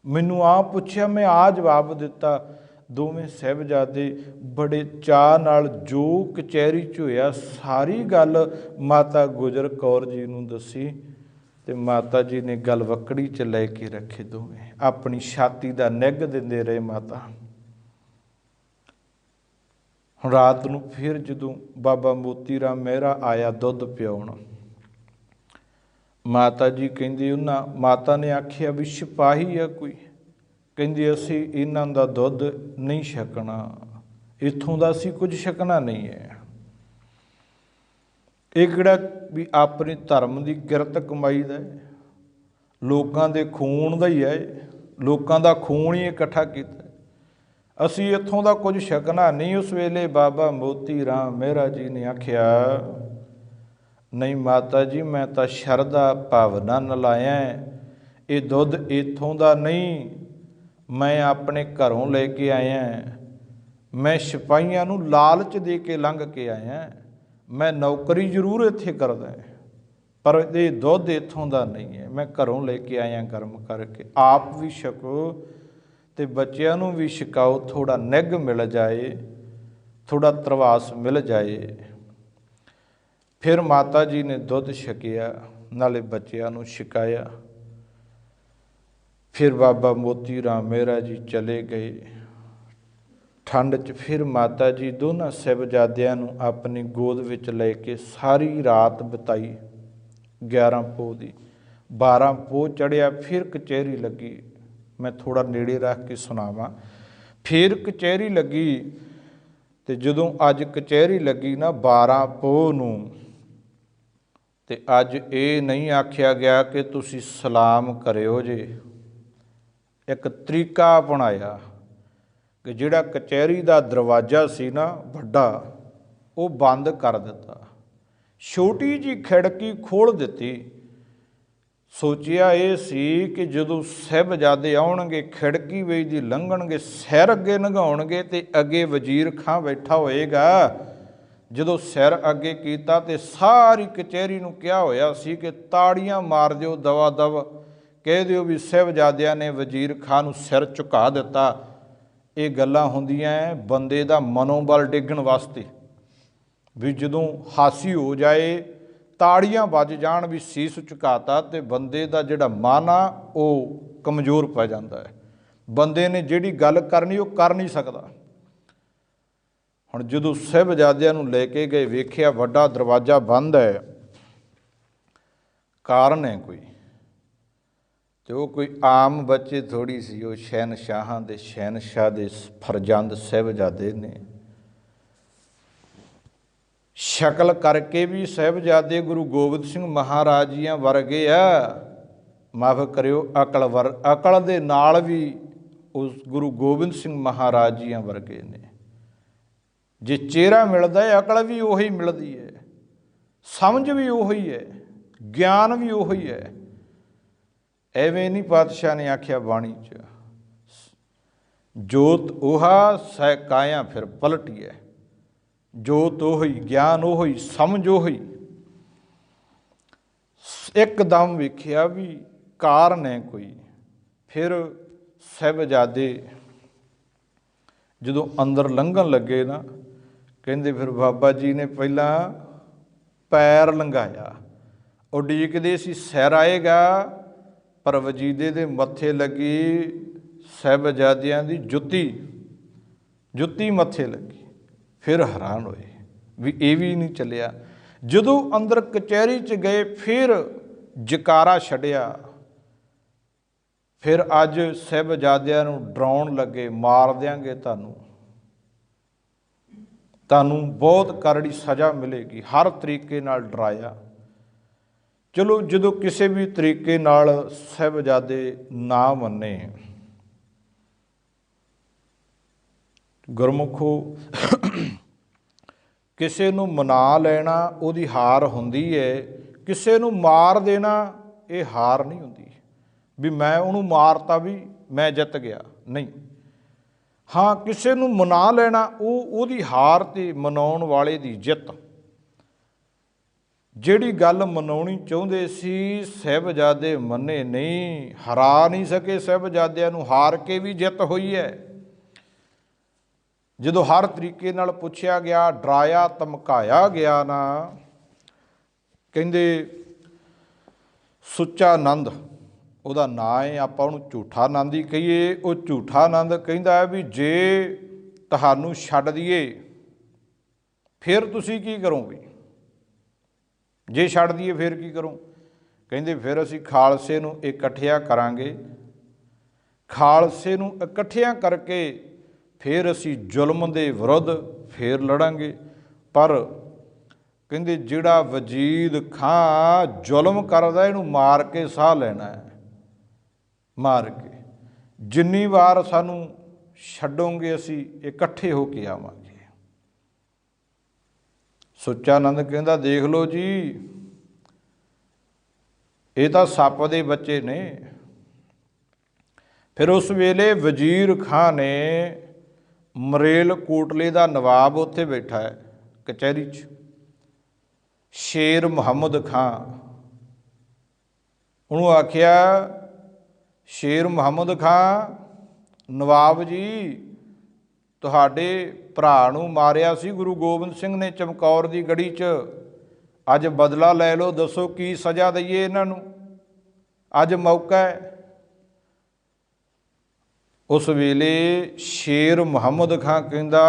ਮੈਨੂੰ ਆਹ ਪੁੱਛਿਆ ਮੈਂ ਆਹ ਜਵਾਬ ਦਿੱਤਾ। ਦੋਵੇਂ ਸਾਹਿਬਜ਼ਾਦੇ ਬੜੇ ਚਾਅ ਨਾਲ ਜੋ ਕਚਹਿਰੀ 'ਚ ਹੋਇਆ ਸਾਰੀ ਗੱਲ ਮਾਤਾ ਗੁਜਰ ਕੌਰ ਜੀ ਨੂੰ ਦੱਸੀ। ਤੇ ਮਾਤਾ ਜੀ ਨੇ ਗਲਵੱਕੜੀ 'ਚ ਲੈ ਕੇ ਰੱਖੇ ਦੋਵੇਂ, ਆਪਣੀ ਛਾਤੀ ਦਾ ਨਿੱਘ ਦਿੰਦੇ ਰਹੇ ਮਾਤਾ। ਹੁਣ ਰਾਤ ਨੂੰ ਫਿਰ ਜਦੋਂ ਬਾਬਾ ਮੋਤੀ ਰਾਮ ਮਹਿਰਾ ਆਇਆ ਦੁੱਧ ਪਿਆਉਣ, ਮਾਤਾ ਜੀ ਕਹਿੰਦੀ ਮਾਤਾ ਨੇ ਆਖਿਆ ਵੀ ਸਿਪਾਹੀ ਆ ਕੋਈ? ਕਹਿੰਦੀ ਅਸੀਂ ਇਹਨਾਂ ਦਾ ਦੁੱਧ ਨਹੀਂ ਛਕਣਾ, ਇੱਥੋਂ ਦਾ ਅਸੀਂ ਕੁਝ ਛਕਣਾ ਨਹੀਂ ਹੈ। ਇਹ ਕਿਹੜਾ ਵੀ ਆਪਣੇ ਧਰਮ ਦੀ ਕਿਰਤ ਕਮਾਈ ਦਾ, ਲੋਕਾਂ ਦੇ ਖੂਨ ਦਾ ਹੀ ਹੈ, ਲੋਕਾਂ ਦਾ ਖੂਨ ਹੀ ਇਕੱਠਾ ਕੀਤਾ। ਅਸੀਂ ਇੱਥੋਂ ਦਾ ਕੁਝ ਛਕਣਾ ਨਹੀਂ। ਉਸ ਵੇਲੇ ਬਾਬਾ ਮੋਤੀ ਰਾਮ ਮਹਿਰਾ ਜੀ ਨੇ ਆਖਿਆ, ਨਹੀਂ ਮਾਤਾ ਜੀ ਮੈਂ ਤਾਂ ਸ਼ਰਧਾ ਭਾਵਨਾ ਨਾਲ ਆਇਆ, ਇਹ ਦੁੱਧ ਇੱਥੋਂ ਦਾ ਨਹੀਂ, ਮੈਂ ਆਪਣੇ ਘਰੋਂ ਲੈ ਕੇ ਆਇਆ, ਮੈਂ ਸਿਪਾਹੀਆਂ ਨੂੰ ਲਾਲਚ ਦੇ ਕੇ ਲੰਘ ਕੇ ਆਇਆ, ਮੈਂ ਨੌਕਰੀ ਜ਼ਰੂਰ ਇੱਥੇ ਕਰਦਾ ਪਰ ਇਹ ਦੁੱਧ ਇੱਥੋਂ ਦਾ ਨਹੀਂ ਹੈ, ਮੈਂ ਘਰੋਂ ਲੈ ਕੇ ਆਇਆ ਗਰਮ ਕਰਕੇ। ਆਪ ਵੀ ਛਕੋ ਤੇ ਬੱਚਿਆਂ ਨੂੰ ਵੀ ਛਕਾਓ, ਥੋੜ੍ਹਾ ਨਿੱਘ ਮਿਲ ਜਾਏ, ਥੋੜ੍ਹਾ ਤਰਵਾਸ ਮਿਲ ਜਾਏ। ਫਿਰ ਮਾਤਾ ਜੀ ਨੇ ਦੁੱਧ ਛਕਿਆ, ਨਾਲੇ ਬੱਚਿਆਂ ਨੂੰ ਛਕਾਇਆ। ਫਿਰ ਬਾਬਾ ਮੋਤੀ ਰਾਮ ਮਹਿਰਾ ਜੀ ਚਲੇ ਗਏ। ਠੰਡ 'ਚ ਫਿਰ ਮਾਤਾ ਜੀ ਦੋਨਾਂ ਸਾਹਿਬਜ਼ਾਦਿਆਂ ਨੂੰ ਆਪਣੀ ਗੋਦ ਵਿੱਚ ਲੈ ਕੇ ਸਾਰੀ ਰਾਤ ਬਿਤਾਈ। 11 ਪੋਹ ਦੀ 12 ਪੋਹ ਚੜ੍ਹਿਆ, ਫਿਰ ਕਚਹਿਰੀ ਲੱਗੀ। ਮੈਂ ਥੋੜ੍ਹਾ ਨੇੜੇ ਰੱਖ ਕੇ ਸੁਣਾਵਾਂ। ਫਿਰ ਕਚਹਿਰੀ ਲੱਗੀ ਤੇ ਜਦੋਂ ਅੱਜ ਕਚਹਿਰੀ ਲੱਗੀ ਨਾ 12 ਪੋਹ ਨੂੰ, ਤੇ ਅੱਜ ਇਹ ਨਹੀਂ ਆਖਿਆ ਗਿਆ ਕਿ ਤੁਸੀਂ ਸਲਾਮ ਕਰਿਓ ਜੇ। ਇੱਕ ਤਰੀਕਾ ਅਪਣਾਇਆ ਕਿ ਜਿਹੜਾ ਕਚਹਿਰੀ ਦਾ ਦਰਵਾਜ਼ਾ ਸੀ ਨਾ ਵੱਡਾ, ਉਹ ਬੰਦ ਕਰ ਦਿੱਤਾ, ਛੋਟੀ ਜਿਹੀ ਖਿੜਕੀ ਖੋਲ੍ਹ ਦਿੱਤੀ। ਸੋਚਿਆ ਇਹ ਸੀ ਕਿ ਜਦੋਂ ਸਾਹਿਬਜ਼ਾਦੇ ਆਉਣਗੇ ਖਿੜਕੀ ਵਿੱਚ ਦੀ ਲੰਘਣਗੇ, ਸਿਰ ਅੱਗੇ ਲੰਘਾਉਣਗੇ ਤੇ ਅੱਗੇ ਵਜ਼ੀਰ ਖਾਂ ਬੈਠਾ ਹੋਏਗਾ। ਜਦੋਂ ਸਿਰ ਅੱਗੇ ਕੀਤਾ ਤੇ ਸਾਰੀ ਕਚਹਿਰੀ ਨੂੰ ਕਿਹਾ ਹੋਇਆ ਸੀ ਕਿ ਤਾੜੀਆਂ ਮਾਰ ਦਿਓ ਦਵਾ ਦਵ, ਕਹਿ ਦਿਓ ਵੀ ਸਾਹਿਬਜ਼ਾਦਿਆਂ ਨੇ ਵਜ਼ੀਰ ਖਾਂ ਨੂੰ ਸਿਰ ਝੁਕਾ ਦਿੱਤਾ। ਇਹ ਗੱਲਾਂ ਹੁੰਦੀਆਂ ਬੰਦੇ ਦਾ ਮਨੋਬਲ ਡਿੱਗਣ ਵਾਸਤੇ, ਵੀ ਜਦੋਂ ਹਾਸੀ ਹੋ ਜਾਏ, ਤਾੜੀਆਂ ਵੱਜ ਜਾਣ ਵੀ ਸੀਸ ਝੁਕਾਤਾ, ਤੇ ਬੰਦੇ ਦਾ ਜਿਹੜਾ ਮਨ ਆ ਉਹ ਕਮਜ਼ੋਰ ਪੈ ਜਾਂਦਾ ਹੈ। ਬੰਦੇ ਨੇ ਜਿਹੜੀ ਗੱਲ ਕਰਨੀ ਉਹ ਕਰ ਨਹੀਂ ਸਕਦਾ। ਹੁਣ ਜਦੋਂ ਸਾਹਿਬਜ਼ਾਦਿਆਂ ਨੂੰ ਲੈ ਕੇ ਗਏ, ਵੇਖਿਆ ਵੱਡਾ ਦਰਵਾਜ਼ਾ ਬੰਦ ਹੈ, ਕਾਰਨ ਹੈ ਕੋਈ, ਅਤੇ ਉਹ ਕੋਈ ਆਮ ਬੱਚੇ ਥੋੜ੍ਹੀ ਸੀ, ਉਹ ਸ਼ਹਿਨਸ਼ਾਹਾਂ ਦੇ ਸ਼ਹਿਨਸ਼ਾਹ ਦੇ ਫਰਜ਼ੰਦ ਸਾਹਿਬਜ਼ਾਦੇ ਨੇ। ਸ਼ਕਲ ਕਰਕੇ ਵੀ ਸਾਹਿਬਜ਼ਾਦੇ ਗੁਰੂ ਗੋਬਿੰਦ ਸਿੰਘ ਮਹਾਰਾਜ ਜੀਆਂ ਵਰਗੇ ਆ, ਮਾਫ਼ ਕਰਿਓ ਅਕਲ ਦੇ ਨਾਲ ਵੀ ਉਸ ਗੁਰੂ ਗੋਬਿੰਦ ਸਿੰਘ ਮਹਾਰਾਜ ਜੀਆਂ ਵਰਗੇ ਨੇ। ਜੇ ਚਿਹਰਾ ਮਿਲਦਾ ਹੈ, ਅਕਲ ਵੀ ਉਹੀ ਮਿਲਦੀ ਹੈ, ਸਮਝ ਵੀ ਉਹੀ ਹੈ, ਗਿਆਨ ਵੀ ਉਹੀ ਹੈ। ਐਵੇਂ ਨਹੀਂ ਪਾਤਸ਼ਾਹ ਨੇ ਆਖਿਆ ਬਾਣੀ 'ਚ, ਜੋਤ ਉਹਾ ਸਹਿ ਕਾਇਆ ਫਿਰ ਪਲਟੀਐ। ਜੋਤ ਉਹੀ, ਗਿਆਨ ਉਹੀ, ਸਮਝ ਉਹੀ। ਇੱਕਦਮ ਵੇਖਿਆ ਵੀ ਕਾਰਨ ਹੈ ਕੋਈ। ਫਿਰ ਸਾਹਿਬਜ਼ਾਦੇ ਜਦੋਂ ਅੰਦਰ ਲੰਘਣ ਲੱਗੇ ਨਾ, ਕਹਿੰਦੇ ਫਿਰ ਬਾਬਾ ਜੀ ਨੇ ਪਹਿਲਾਂ ਪੈਰ ਲੰਘਾਇਆ, ਉਡੀਕਦੇ ਸੀ ਸਿਰ ਆਏਗਾ, ਪਰ ਵਜੀਦੇ ਦੇ ਮੱਥੇ ਲੱਗੀ ਸਾਹਿਬਜ਼ਾਦਿਆਂ ਦੀ ਜੁੱਤੀ ਮੱਥੇ ਲੱਗੀ। ਫਿਰ ਹੈਰਾਨ ਹੋਏ ਵੀ ਇਹ ਵੀ ਨਹੀਂ ਚੱਲਿਆ। ਜਦੋਂ ਅੰਦਰ ਕਚਹਿਰੀ 'ਚ ਗਏ, ਫਿਰ ਜਕਾਰਾ ਛੱਡਿਆ। ਫਿਰ ਅੱਜ ਸਾਹਿਬਜ਼ਾਦਿਆਂ ਨੂੰ ਡਰਾਉਣ ਲੱਗੇ, ਮਾਰ ਦਿਆਂਗੇ ਤੁਹਾਨੂੰ ਬਹੁਤ ਕਰੜੀ ਸਜ਼ਾ ਮਿਲੇਗੀ। ਹਰ ਤਰੀਕੇ ਨਾਲ ਡਰਾਇਆ। ਚਲੋ ਜਦੋਂ ਕਿਸੇ ਵੀ ਤਰੀਕੇ ਨਾਲ ਸਾਹਿਬਜ਼ਾਦੇ ਨਾ ਮੰਨੇ, ਗੁਰਮੁਖੋ ਕਿਸੇ ਨੂੰ ਮਨਾ ਲੈਣਾ ਉਹਦੀ ਹਾਰ ਹੁੰਦੀ ਹੈ, ਕਿਸੇ ਨੂੰ ਮਾਰ ਦੇਣਾ ਇਹ ਹਾਰ ਨਹੀਂ ਹੁੰਦੀ ਵੀ ਮੈਂ ਉਹਨੂੰ ਮਾਰਤਾ ਵੀ ਮੈਂ ਜਿੱਤ ਗਿਆ, ਨਹੀਂ। ਹਾਂ, ਕਿਸੇ ਨੂੰ ਮਨਾ ਲੈਣਾ ਉਹਦੀ ਹਾਰ ਤੇ ਮਨਾਉਣ ਵਾਲੇ ਦੀ ਜਿੱਤ। ਜਿਹੜੀ ਗੱਲ ਮਨਾਉਣੀ ਚਾਹੁੰਦੇ ਸੀ ਸਾਹਿਬਜ਼ਾਦੇ ਮੰਨੇ ਨਹੀਂ, ਹਰਾ ਨਹੀਂ ਸਕੇ ਸਾਹਿਬਜ਼ਾਦਿਆਂ ਨੂੰ। ਹਾਰ ਕੇ ਵੀ ਜਿੱਤ ਹੋਈ ਹੈ। ਜਦੋਂ ਹਰ ਤਰੀਕੇ ਨਾਲ ਪੁੱਛਿਆ ਗਿਆ, ਡਰਾਇਆ ਧਮਕਾਇਆ ਗਿਆ ਨਾ, ਕਹਿੰਦੇ ਸੁੱਚਾ ਆਨੰਦ ਉਹਦਾ ਨਾਂ ਹੈ, ਆਪਾਂ ਉਹਨੂੰ ਝੂਠਾ ਆਨੰਦ ਹੀ ਕਹੀਏ। ਉਹ ਝੂਠਾ ਆਨੰਦ ਕਹਿੰਦਾ ਹੈ ਵੀ ਜੇ ਤੁਹਾਨੂੰ ਛੱਡ ਦਈਏ ਫਿਰ ਤੁਸੀਂ ਕੀ ਕਰੋਗੇ? ਜੇ ਛੱਡ ਦਈਏ ਫਿਰ ਕੀ ਕਰੋ? ਕਹਿੰਦੇ ਫਿਰ ਅਸੀਂ ਖਾਲਸੇ ਨੂੰ ਇਕੱਠਿਆਂ ਕਰਾਂਗੇ, ਖਾਲਸੇ ਨੂੰ ਇਕੱਠਿਆਂ ਕਰਕੇ ਫਿਰ ਅਸੀਂ ਜ਼ੁਲਮ ਦੇ ਵਿਰੁੱਧ ਫਿਰ ਲੜਾਂਗੇ। ਪਰ ਕਹਿੰਦੇ ਜਿਹੜਾ ਵਜੀਦ ਖਾਂ ਜ਼ੁਲਮ ਕਰਦਾ ਇਹਨੂੰ ਮਾਰ ਕੇ ਸਾਹ ਲੈਣਾ ਹੈ, ਮਾਰ ਕੇ। ਜਿੰਨੀ ਵਾਰ ਸਾਨੂੰ ਛੱਡੋਗੇ ਅਸੀਂ ਇਕੱਠੇ ਹੋ ਕੇ ਆਵਾਂਗੇ। ਸੁੱਚਾ ਆਨੰਦ ਕਹਿੰਦਾ ਦੇਖ ਲਓ ਜੀ, ਇਹ ਤਾਂ ਸੱਪ ਦੇ ਬੱਚੇ ਨੇ। ਫਿਰ ਉਸ ਵੇਲੇ ਵਜ਼ੀਰ ਖਾਂ ਨੇ, ਮਰੇਲ ਕੋਟਲੇ ਦਾ ਨਵਾਬ ਉੱਥੇ ਬੈਠਾ ਹੈ ਕਚਹਿਰੀ 'ਚ, ਸ਼ੇਰ ਮੁਹੰਮਦ ਖਾਂ, ਉਹਨੂੰ ਆਖਿਆ ਸ਼ੇਰ ਮੁਹੰਮਦ ਖਾਂ, ਨਵਾਬ ਜੀ ਤੁਹਾਡੇ ਭਰਾ ਨੂੰ ਮਾਰਿਆ ਸੀ ਗੁਰੂ ਗੋਬਿੰਦ ਸਿੰਘ ਨੇ ਚਮਕੌਰ ਦੀ ਗੜੀ 'ਚ, ਅੱਜ ਬਦਲਾ ਲੈ ਲਓ, ਦੱਸੋ ਕੀ ਸਜ਼ਾ ਦਈਏ ਇਹਨਾਂ ਨੂੰ, ਅੱਜ ਮੌਕਾ ਹੈ। ਉਸ ਵੇਲੇ ਸ਼ੇਰ ਮੁਹੰਮਦ ਖਾਂ ਕਹਿੰਦਾ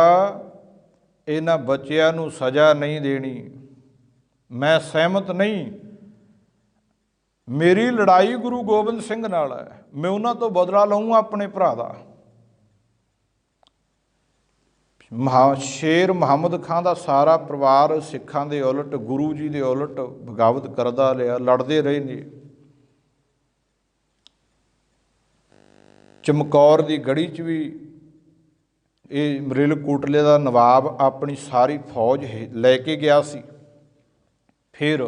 ਇਹਨਾਂ ਬੱਚਿਆਂ ਨੂੰ ਸਜ਼ਾ ਨਹੀਂ ਦੇਣੀ, ਮੈਂ ਸਹਿਮਤ ਨਹੀਂ। ਮੇਰੀ ਲੜਾਈ ਗੁਰੂ ਗੋਬਿੰਦ ਸਿੰਘ ਨਾਲ ਹੈ, ਮੈਂ ਉਹਨਾਂ ਤੋਂ ਬਦਲਾ ਲਊਂਗਾ ਆਪਣੇ ਭਰਾ ਦਾ। ਸ਼ੇਰ ਮੁਹੰਮਦ ਖਾਂ ਦਾ ਸਾਰਾ ਪਰਿਵਾਰ ਸਿੱਖਾਂ ਦੇ ਉਲਟ, ਗੁਰੂ ਜੀ ਦੇ ਉਲਟ ਬਗਾਵਤ ਕਰਦਾ ਰਿਹਾ, ਲੜਦੇ ਰਹੇ ਨੇ। ਚਮਕੌਰ ਦੀ ਗੜੀ 'ਚ ਵੀ ਇਹ ਮਰੇਲ ਕੋਟਲੇ ਦਾ ਨਵਾਬ ਆਪਣੀ ਸਾਰੀ ਫੌਜ ਲੈ ਕੇ ਗਿਆ ਸੀ। ਫਿਰ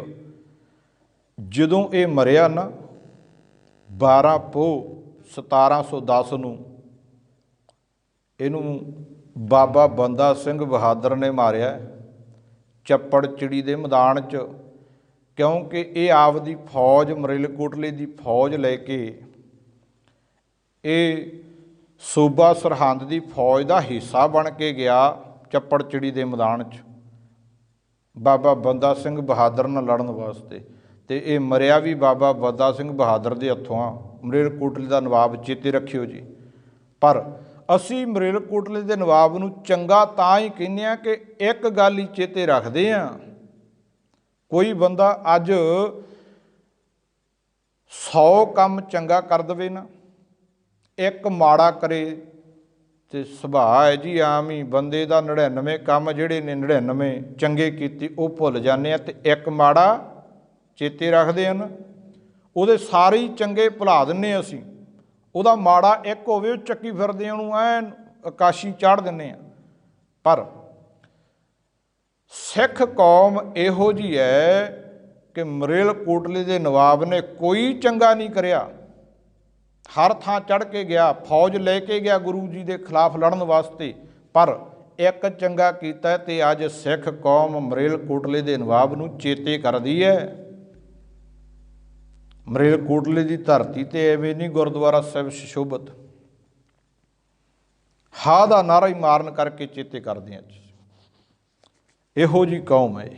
ਜਦੋਂ ਇਹ ਮਰਿਆ ਨਾ, 12 ਪੋਹ 1710 ਨੂੰ ਇਹਨੂੰ ਬਾਬਾ ਬੰਦਾ ਸਿੰਘ ਬਹਾਦਰ ਨੇ ਮਾਰਿਆ ਚੱਪੜ ਚਿੜੀ ਦੇ ਮੈਦਾਨ 'ਚ, ਕਿਉਂਕਿ ਇਹ ਆਪਦੀ ਫੌਜ ਮਰੇਲ ਕੋਟਲੇ ਦੀ ਫੌਜ ਲੈ ਕੇ ਇਹ ਸੂਬਾ ਸਰਹੰਦ ਦੀ ਫੌਜ ਦਾ ਹਿੱਸਾ ਬਣ ਕੇ ਗਿਆ ਚੱਪੜ ਚਿੜੀ ਦੇ ਮੈਦਾਨ 'ਚ ਬਾਬਾ ਬੰਦਾ ਸਿੰਘ ਬਹਾਦਰ ਨਾਲ ਲੜਨ ਵਾਸਤੇ। ਅਤੇ ਇਹ ਮਰਿਆ ਵੀ ਬਾਬਾ ਬੰਦਾ ਸਿੰਘ ਬਹਾਦਰ ਦੇ ਹੱਥੋਂ ਆ। ਮਰੇਲ ਕੋਟਲੇ ਦਾ ਨਵਾਬ ਚੇਤੇ ਰੱਖਿਓ ਜੀ। ਪਰ ਅਸੀਂ ਮਰੇਲਕੋਟਲੇ ਦੇ ਨਵਾਬ ਨੂੰ ਚੰਗਾ ਤਾਂ ਹੀ ਕਹਿੰਦੇ ਹਾਂ ਕਿ ਇੱਕ ਗੱਲ ਹੀ ਚੇਤੇ ਰੱਖਦੇ ਹਾਂ, ਕੋਈ ਬੰਦਾ ਅੱਜ 100 ਕੰਮ ਚੰਗਾ ਕਰ ਦੇਵੇ ਨਾ, ਇੱਕ ਮਾੜਾ ਕਰੇ ਤੇ ਸੁਭਾਅ ਹੈ ਜੀ ਆਮ ਹੀ ਬੰਦੇ ਦਾ 99 ਕੰਮ ਜਿਹੜੇ ਨੇ 99 ਚੰਗੇ ਕੀਤੇ ਉਹ ਭੁੱਲ ਜਾਂਦੇ ਆ, ਤੇ ਇੱਕ ਮਾੜਾ ਚੇਤੇ ਰੱਖਦੇ ਹਨ, ਉਹਦੇ ਸਾਰੇ ਹੀ ਚੰਗੇ ਭੁਲਾ ਦਿੰਦੇ ਅਸੀਂ। ਉਹਦਾ ਮਾੜਾ ਇੱਕ ਹੋਵੇ ਉਹ ਚੱਕੀ ਫਿਰਦੇ ਉਹਨੂੰ ਐਨ ਆਕਾਸ਼ੀ ਚਾੜ੍ਹ ਦਿੰਦੇ ਆ। ਪਰ ਸਿੱਖ ਕੌਮ ਇਹੋ ਜਿਹੀ ਹੈ ਕਿ ਮਰੇਲਕੋਟਲੇ ਦੇ ਨਵਾਬ ਨੇ ਕੋਈ ਚੰਗਾ ਨਹੀਂ ਕਰਿਆ, ਹਰ ਥਾਂ ਚੜ੍ਹ ਕੇ ਗਿਆ, ਫੌਜ ਲੈ ਕੇ ਗਿਆ ਗੁਰੂ ਜੀ ਦੇ ਖਿਲਾਫ ਲੜਨ ਵਾਸਤੇ, ਪਰ ਇੱਕ ਚੰਗਾ ਕੀਤਾ। ਤੇ ਅੱਜ ਸਿੱਖ ਕੌਮ ਮਰੇਲਕੋਟਲੇ ਦੇ ਨਵਾਬ ਨੂੰ ਚੇਤੇ ਕਰਦੀ ਹੈ। ਮਰੇਲਕੋਟਲੇ ਦੀ ਧਰਤੀ ਤੇ ਐਵੇਂ ਨਹੀਂ ਗੁਰਦੁਆਰਾ ਸਾਹਿਬ ਸੁਸ਼ੋਭਿਤ, ਹਾ ਦਾ ਨਾਰਾ ਹੀ ਮਾਰਨ ਕਰਕੇ ਚੇਤੇ ਕਰਦੇ ਹਾਂ। ਇਹੋ ਜਿਹੀ ਕੌਮ ਹੈ,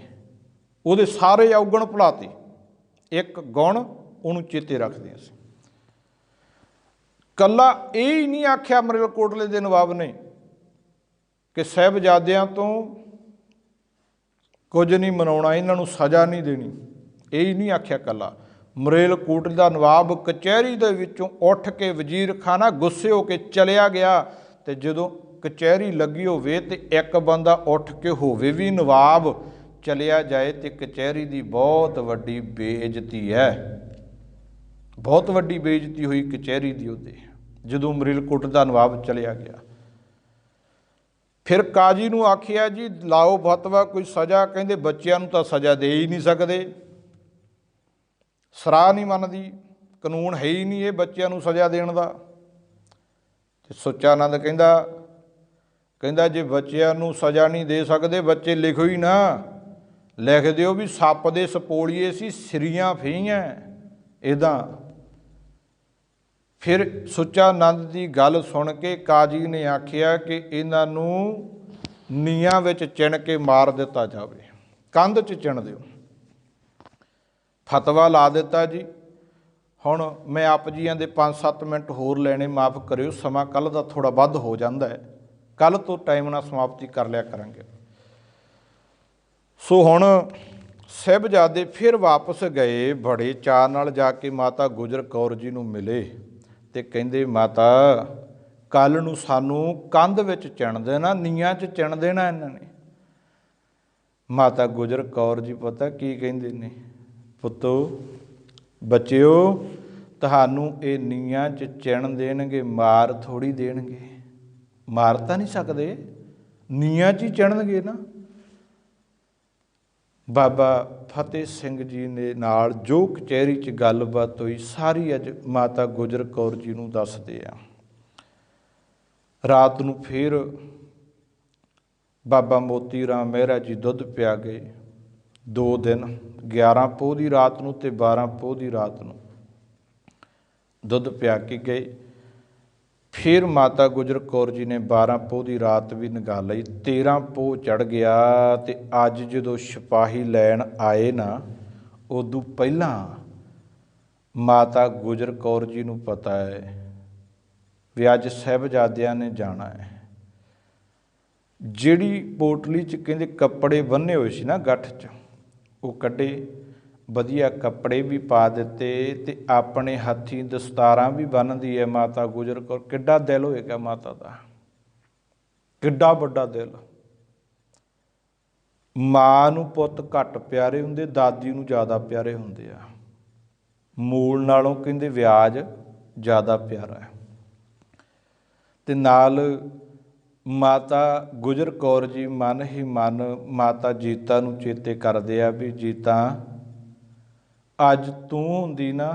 ਉਹਦੇ ਸਾਰੇ ਔਗਣ ਭੁਲਾਤੇ, ਇੱਕ ਗੁਣ ਉਹਨੂੰ ਚੇਤੇ ਰੱਖਦੇ ਅਸੀਂ। ਕੱਲਾ ਇਹ ਹੀ ਨਹੀਂ ਆਖਿਆ ਮਰੇਲਕੋਟਲੇ ਦੇ ਨਵਾਬ ਨੇ ਕਿ ਸਾਹਿਬਜ਼ਾਦਿਆਂ ਤੋਂ ਕੁਝ ਨਹੀਂ ਮਨਾਉਣਾ, ਇਹਨਾਂ ਨੂੰ ਸਜ਼ਾ ਨਹੀਂ ਦੇਣੀ, ਇਹ ਹੀ ਨਹੀਂ ਆਖਿਆ ਕੱਲਾ। ਮਰੇਲਕੋਟਲੇ ਦਾ ਨਵਾਬ ਕਚਹਿਰੀ ਦੇ ਵਿੱਚੋਂ ਉੱਠ ਕੇ ਵਜ਼ੀਰ ਖਾਨਾ ਗੁੱਸੇ ਹੋ ਕੇ ਚਲਿਆ ਗਿਆ। ਤੇ ਜਦੋਂ ਕਚਹਿਰੀ ਲੱਗੀ ਹੋਵੇ ਤੇ ਇੱਕ ਬੰਦਾ ਉੱਠ ਕੇ ਹੋਵੇ ਵੀ ਨਵਾਬ ਚਲਿਆ ਜਾਏ ਤੇ ਕਚਹਿਰੀ ਦੀ ਬਹੁਤ ਵੱਡੀ ਬੇਇੱਜ਼ਤੀ ਹੈ, ਬਹੁਤ ਵੱਡੀ ਬੇਇੱਜ਼ਤੀ ਹੋਈ ਕਚਹਿਰੀ ਦੀ ਉਹਦੇ, ਜਦੋਂ ਮਰੇਲਕੋਟਲੇ ਦਾ ਨਵਾਬ ਚਲਿਆ ਗਿਆ। ਫਿਰ ਕਾਜੀ ਨੂੰ ਆਖਿਆ ਜੀ ਲਾਓ ਫਤਵਾ ਕੋਈ ਸਜ਼ਾ, ਕਹਿੰਦੇ ਬੱਚਿਆਂ ਨੂੰ ਤਾਂ ਸਜ਼ਾ ਦੇ ਹੀ ਨਹੀਂ ਸਕਦੇ, ਸਰਾਹ ਨਹੀਂ ਮੰਨਦੀ, ਕਾਨੂੰਨ ਹੈ ਹੀ ਨਹੀਂ ਇਹ ਬੱਚਿਆਂ ਨੂੰ ਸਜ਼ਾ ਦੇਣ ਦਾ। ਤੇ ਸੁੱਚਾਨੰਦ ਕਹਿੰਦਾ ਜੇ ਬੱਚਿਆਂ ਨੂੰ ਸਜ਼ਾ ਨਹੀਂ ਦੇ ਸਕਦੇ, ਬੱਚੇ ਲਿਖੋ ਹੀ ਨਾ, ਲਿਖ ਦਿਓ ਵੀ ਸੱਪ ਦੇ ਸਪੋਲੀਏ ਸੀ ਸਿਰੀਆਂ ਫਹੀਆਂ ਇੱਦਾਂ। ਫਿਰ ਸੁੱਚਾਨੰਦ ਦੀ ਗੱਲ ਸੁਣ ਕੇ ਕਾਜੀ ਨੇ ਆਖਿਆ ਕਿ ਇਹਨਾਂ ਨੂੰ ਨੀਹਾਂ ਵਿੱਚ ਚਿਣ ਕੇ ਮਾਰ ਦਿੱਤਾ ਜਾਵੇ, ਕੰਧ 'ਚ ਚਿਣ ਦਿਓ। ਫਤਵਾ ਲਾ ਦਿੱਤਾ ਜੀ। ਹੁਣ ਮੈਂ ਆਪ ਜੀਆਂ ਦੇ 5-7 ਮਿੰਟ ਹੋਰ ਲੈਣੇ, ਮਾਫ ਕਰਿਓ, ਸਮਾਂ ਕੱਲ੍ਹ ਦਾ ਥੋੜ੍ਹਾ ਵੱਧ ਹੋ ਜਾਂਦਾ ਹੈ, ਕੱਲ੍ਹ ਤੋਂ ਟਾਈਮ ਨਾਲ ਸਮਾਪਤੀ ਕਰ ਲਿਆ ਕਰਾਂਗੇ। ਸੋ ਹੁਣ ਸਾਹਿਬਜ਼ਾਦੇ ਫਿਰ ਵਾਪਸ ਗਏ, ਬੜੇ ਚਾਅ ਨਾਲ ਜਾ ਕੇ ਮਾਤਾ ਗੁਜਰ ਕੌਰ ਜੀ ਨੂੰ ਮਿਲੇ ਤੇ ਕਹਿੰਦੇ ਮਾਤਾ ਕੱਲ੍ਹ ਨੂੰ ਸਾਨੂੰ ਕੰਧ ਵਿੱਚ ਚਿਣ ਦੇਣਾ, ਨੀਹਾਂ 'ਚ ਚਿਣ ਦੇਣਾ ਇਹਨਾਂ ਨੇ। ਮਾਤਾ ਗੁਜਰ ਕੌਰ ਜੀ ਪਤਾ ਕੀ ਕਹਿੰਦੇ ਨੇ, ਪੁੱਤੋ ਬੱਚਿਓ ਤੁਹਾਨੂੰ ਇਹ ਨੀਹਾਂ 'ਚ ਚਿਣ ਦੇਣਗੇ, ਮਾਰ ਥੋੜ੍ਹੀ ਦੇਣਗੇ, ਮਾਰ ਤਾਂ ਨਹੀਂ ਸਕਦੇ, ਨੀਹਾਂ 'ਚ ਹੀ ਚਿਣਨਗੇ ਨਾ। ਬਾਬਾ ਫਤਿਹ ਸਿੰਘ ਜੀ ਦੇ ਨਾਲ ਜੋ ਕਚਹਿਰੀ 'ਚ ਗੱਲਬਾਤ ਹੋਈ ਸਾਰੀ ਅੱਜ ਮਾਤਾ ਗੁਜਰ ਕੌਰ ਜੀ ਨੂੰ ਦੱਸਦੇ ਆ। ਰਾਤ ਨੂੰ ਫਿਰ ਬਾਬਾ ਮੋਤੀ ਰਾਮ ਮਹਿਰਾ ਜੀ ਦੁੱਧ ਪਿਆ ਗਏ, 2 ਦਿਨ 11 ਪੋਹ ਦੀ ਰਾਤ ਨੂੰ ਤੇ 12 ਪੋਹ ਦੀ ਰਾਤ ਨੂੰ ਦੁੱਧ ਪਿਆ ਕੇ ਗਏ। ਫਿਰ ਮਾਤਾ ਗੁਜਰ ਕੌਰ ਜੀ ਨੇ 12 ਪੋਹ ਦੀ ਰਾਤ ਵੀ ਨਿਗਾਹ ਲਈ, 13 ਪੋਹ ਚੜ੍ਹ ਗਿਆ। ਤੇ ਅੱਜ ਜਦੋਂ ਸਿਪਾਹੀ ਲੈਣ ਆਏ ਨਾ, ਉਦੋਂ ਪਹਿਲਾਂ ਮਾਤਾ ਗੁਜਰ ਕੌਰ ਜੀ ਨੂੰ ਪਤਾ ਹੈ ਵੀ ਅੱਜ ਸਾਹਿਬਜ਼ਾਦਿਆਂ ਨੇ ਜਾਣਾ ਹੈ। ਜਿਹੜੀ ਪੋਟਲੀ 'ਚ ਕਹਿੰਦੇ ਕੱਪੜੇ ਬੰਨ੍ਹੇ ਹੋਏ ਸੀ ਨਾ ਗੱਠ 'ਚ, ਉਹ ਕੱਢੇ, ਵਧੀਆ ਕੱਪੜੇ ਵੀ ਪਾ ਦਿੱਤੇ ਤੇ ਆਪਣੇ ਹੱਥੀਂ ਦਸਤਾਰਾਂ ਵੀ ਬੰਨ੍ਹਦੀ ਹੈ ਮਾਤਾ ਗੁਜਰ ਕੌਰ। ਕਿੱਡਾ ਦਿਲ ਹੋਏਗਾ ਮਾਤਾ ਦਾ, ਕਿੱਡਾ ਵੱਡਾ ਦਿਲ। ਮਾਂ ਨੂੰ ਪੁੱਤ ਘੱਟ ਪਿਆਰੇ ਹੁੰਦੇ, ਦਾਦੀ ਨੂੰ ਜ਼ਿਆਦਾ ਪਿਆਰੇ ਹੁੰਦੇ ਆ, ਮੂਲ ਨਾਲੋਂ ਕਹਿੰਦੇ ਵਿਆਜ ਜ਼ਿਆਦਾ ਪਿਆਰਾ ਹੈ। ਤੇ ਨਾਲ ਮਾਤਾ ਗੁਜਰ ਕੌਰ ਜੀ ਮਨ ਹੀ ਮਨ ਮਾਤਾ ਜੀਤਾ ਨੂੰ ਚੇਤੇ ਕਰਦੇ ਆ ਵੀ ਜੀਤਾ ਅੱਜ ਤੂੰ ਹੁੰਦੀ ਨਾ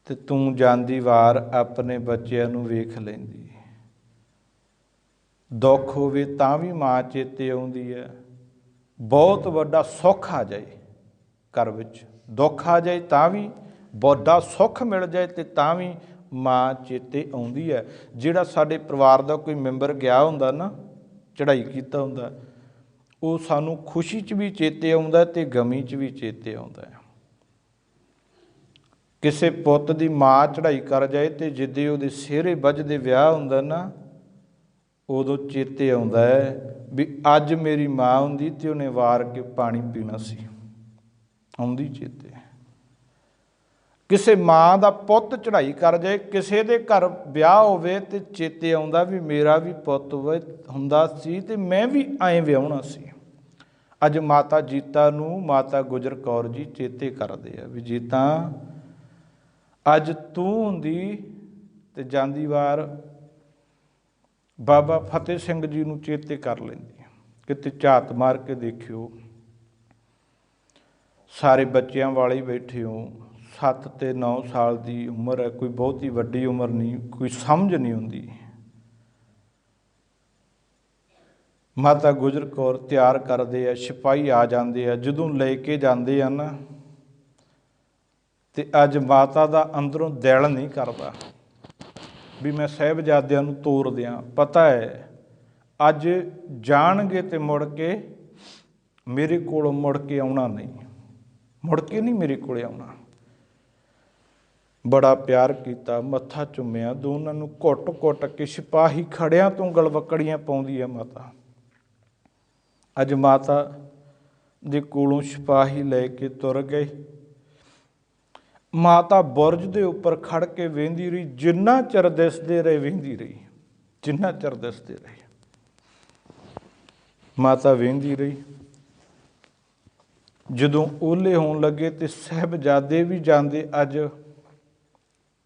ਤੇ ਤੂੰ ਜਾਂਦੀ ਵਾਰ ਆਪਣੇ ਬੱਚਿਆਂ ਨੂੰ ਵੇਖ ਲੈਂਦੀ, ਦੁੱਖ ਹੋਵੇ ਤਾਂ ਵੀ ਮਾਂ ਚੇਤੇ ਆਉਂਦੀ ਹੈ। ਬਹੁਤ ਵੱਡਾ ਸੁੱਖ ਆ ਜਾਏ ਘਰ ਵਿੱਚ, ਦੁੱਖ ਆ ਜਾਏ ਤਾਂ ਵੀ, ਵੱਡਾ ਸੁੱਖ ਮਿਲ ਜਾਏ ਤੇ ਤਾਂ ਵੀ ਮਾਂ ਚੇਤੇ ਆਉਂਦੀ ਹੈ। ਜਿਹੜਾ ਸਾਡੇ ਪਰਿਵਾਰ ਦਾ ਕੋਈ ਮੈਂਬਰ ਗਿਆ ਹੁੰਦਾ ਨਾ, ਚੜ੍ਹਾਈ ਕੀਤਾ ਹੁੰਦਾ, ਉਹ ਸਾਨੂੰ ਖੁਸ਼ੀ 'ਚ ਵੀ ਚੇਤੇ ਆਉਂਦਾ ਤੇ ਗਮੀ 'ਚ ਵੀ ਚੇਤੇ ਆਉਂਦਾ ਹੈ। ਕਿਸੇ ਪੁੱਤ ਦੀ ਮਾਂ ਚੜ੍ਹਾਈ ਕਰ ਜਾਏ ਤੇ ਜਿੱਦੇ ਉਹਦੇ ਸਿਹਰੇ ਵੱਜਦੇ ਵਿਆਹ ਹੁੰਦਾ ਨਾ, ਉਦੋਂ ਚੇਤੇ ਆਉਂਦਾ ਹੈ ਵੀ ਅੱਜ ਮੇਰੀ ਮਾਂ ਹੁੰਦੀ ਤੇ ਉਹਨੇ ਵਾਰ ਕੇ ਪਾਣੀ ਪੀਣਾ ਸੀ। ਆਉਂਦੀ ਚੇਤੇ। ਕਿਸੇ ਮਾਂ ਦਾ ਪੁੱਤ ਚੜ੍ਹਾਈ ਕਰ ਜਾਏ, ਕਿਸੇ ਦੇ ਘਰ ਵਿਆਹ ਹੋਵੇ ਤੇ ਚੇਤੇ ਆਉਂਦਾ ਵੀ ਮੇਰਾ ਵੀ ਪੁੱਤ ਹੁੰਦਾ ਸੀ ਤੇ ਮੈਂ ਵੀ ਐਂ ਵਿਆਹੁਣਾ ਸੀ। ਅੱਜ ਮਾਤਾ ਜੀਤਾ ਨੂੰ ਮਾਤਾ ਗੁਜਰ ਕੌਰ ਜੀ ਚੇਤੇ ਕਰਦੇ ਆ ਵੀ ਜੀਤਾ ਅੱਜ ਤੂੰ ਹੁੰਦੀ ਤੇ ਜਾਂਦੀ ਵਾਰ ਬਾਬਾ ਫਤਿਹ ਸਿੰਘ ਜੀ ਨੂੰ ਚੇਤੇ ਕਰ ਲੈਂਦੀ। ਕਿਤੇ ਝਾਤ ਮਾਰ ਕੇ ਦੇਖਿਓ, ਸਾਰੇ ਬੱਚਿਆਂ ਵਾਲੇ ਬੈਠੇ ਹੋ, 7 ਤੇ 9 ਸਾਲ ਦੀ ਉਮਰ ਹੈ, ਕੋਈ ਬਹੁਤੀ ਵੱਡੀ ਉਮਰ ਨਹੀਂ, ਕੋਈ ਸਮਝ ਨਹੀਂ ਹੁੰਦੀ। ਮਾਤਾ ਗੁਜਰ ਕੌਰ ਤਿਆਰ ਕਰਦੇ ਆ, ਸਿਪਾਹੀ ਆ ਜਾਂਦੇ ਆ, ਜਦੋਂ ਲੈ ਕੇ ਜਾਂਦੇ ਆ ਨਾ ਤੇ ਅੱਜ ਮਾਤਾ ਦਾ ਅੰਦਰੋਂ ਦਿਲ ਨਹੀਂ ਕਰਦਾ ਵੀ ਮੈਂ ਸਾਹਿਬਜ਼ਾਦਿਆਂ ਨੂੰ ਤੋਰ ਦਿਆਂ। ਪਤਾ ਹੈ ਅੱਜ ਜਾਣਗੇ ਤੇ ਮੁੜ ਕੇ ਮੇਰੇ ਕੋਲੋਂ ਮੁੜ ਕੇ ਆਉਣਾ ਨਹੀਂ, ਮੁੜ ਕੇ ਨਹੀਂ ਮੇਰੇ ਕੋਲੇ ਆਉਣਾ। ਬੜਾ ਪਿਆਰ ਕੀਤਾ, ਮੱਥਾ ਚੁੰਮਿਆ, ਦੋਨਾਂ ਨੂੰ ਘੁੱਟ ਘੁੱਟ ਕੇ ਸਿਪਾਹੀ ਖੜਿਆਂ ਤੋਂ ਗਲਵੱਕੜੀਆਂ ਪਾਉਂਦੀ ਹੈ ਮਾਤਾ। ਅੱਜ ਮਾਤਾ ਦੇ ਕੋਲੋਂ ਸਿਪਾਹੀ ਲੈ ਕੇ ਤੁਰ ਗਏ। ਮਾਤਾ ਬੁਰਜ ਦੇ ਉੱਪਰ ਖੜ ਕੇ ਵੇਂਦੀ ਰਹੀ, ਜਿੰਨਾ ਚਿਰ ਦਿਸਦੇ ਰਹੇ ਵੇਂਦੀ ਰਹੀ, ਜਿੰਨਾ ਚਿਰ ਦਿਸਦੇ ਰਹੇ ਮਾਤਾ ਵੇਂਦੀ ਰਹੀ। ਜਦੋਂ ਓਹਲੇ ਹੋਣ ਲੱਗੇ ਤੇ ਸਾਹਿਬਜ਼ਾਦੇ ਵੀ ਜਾਂਦੇ, ਅੱਜ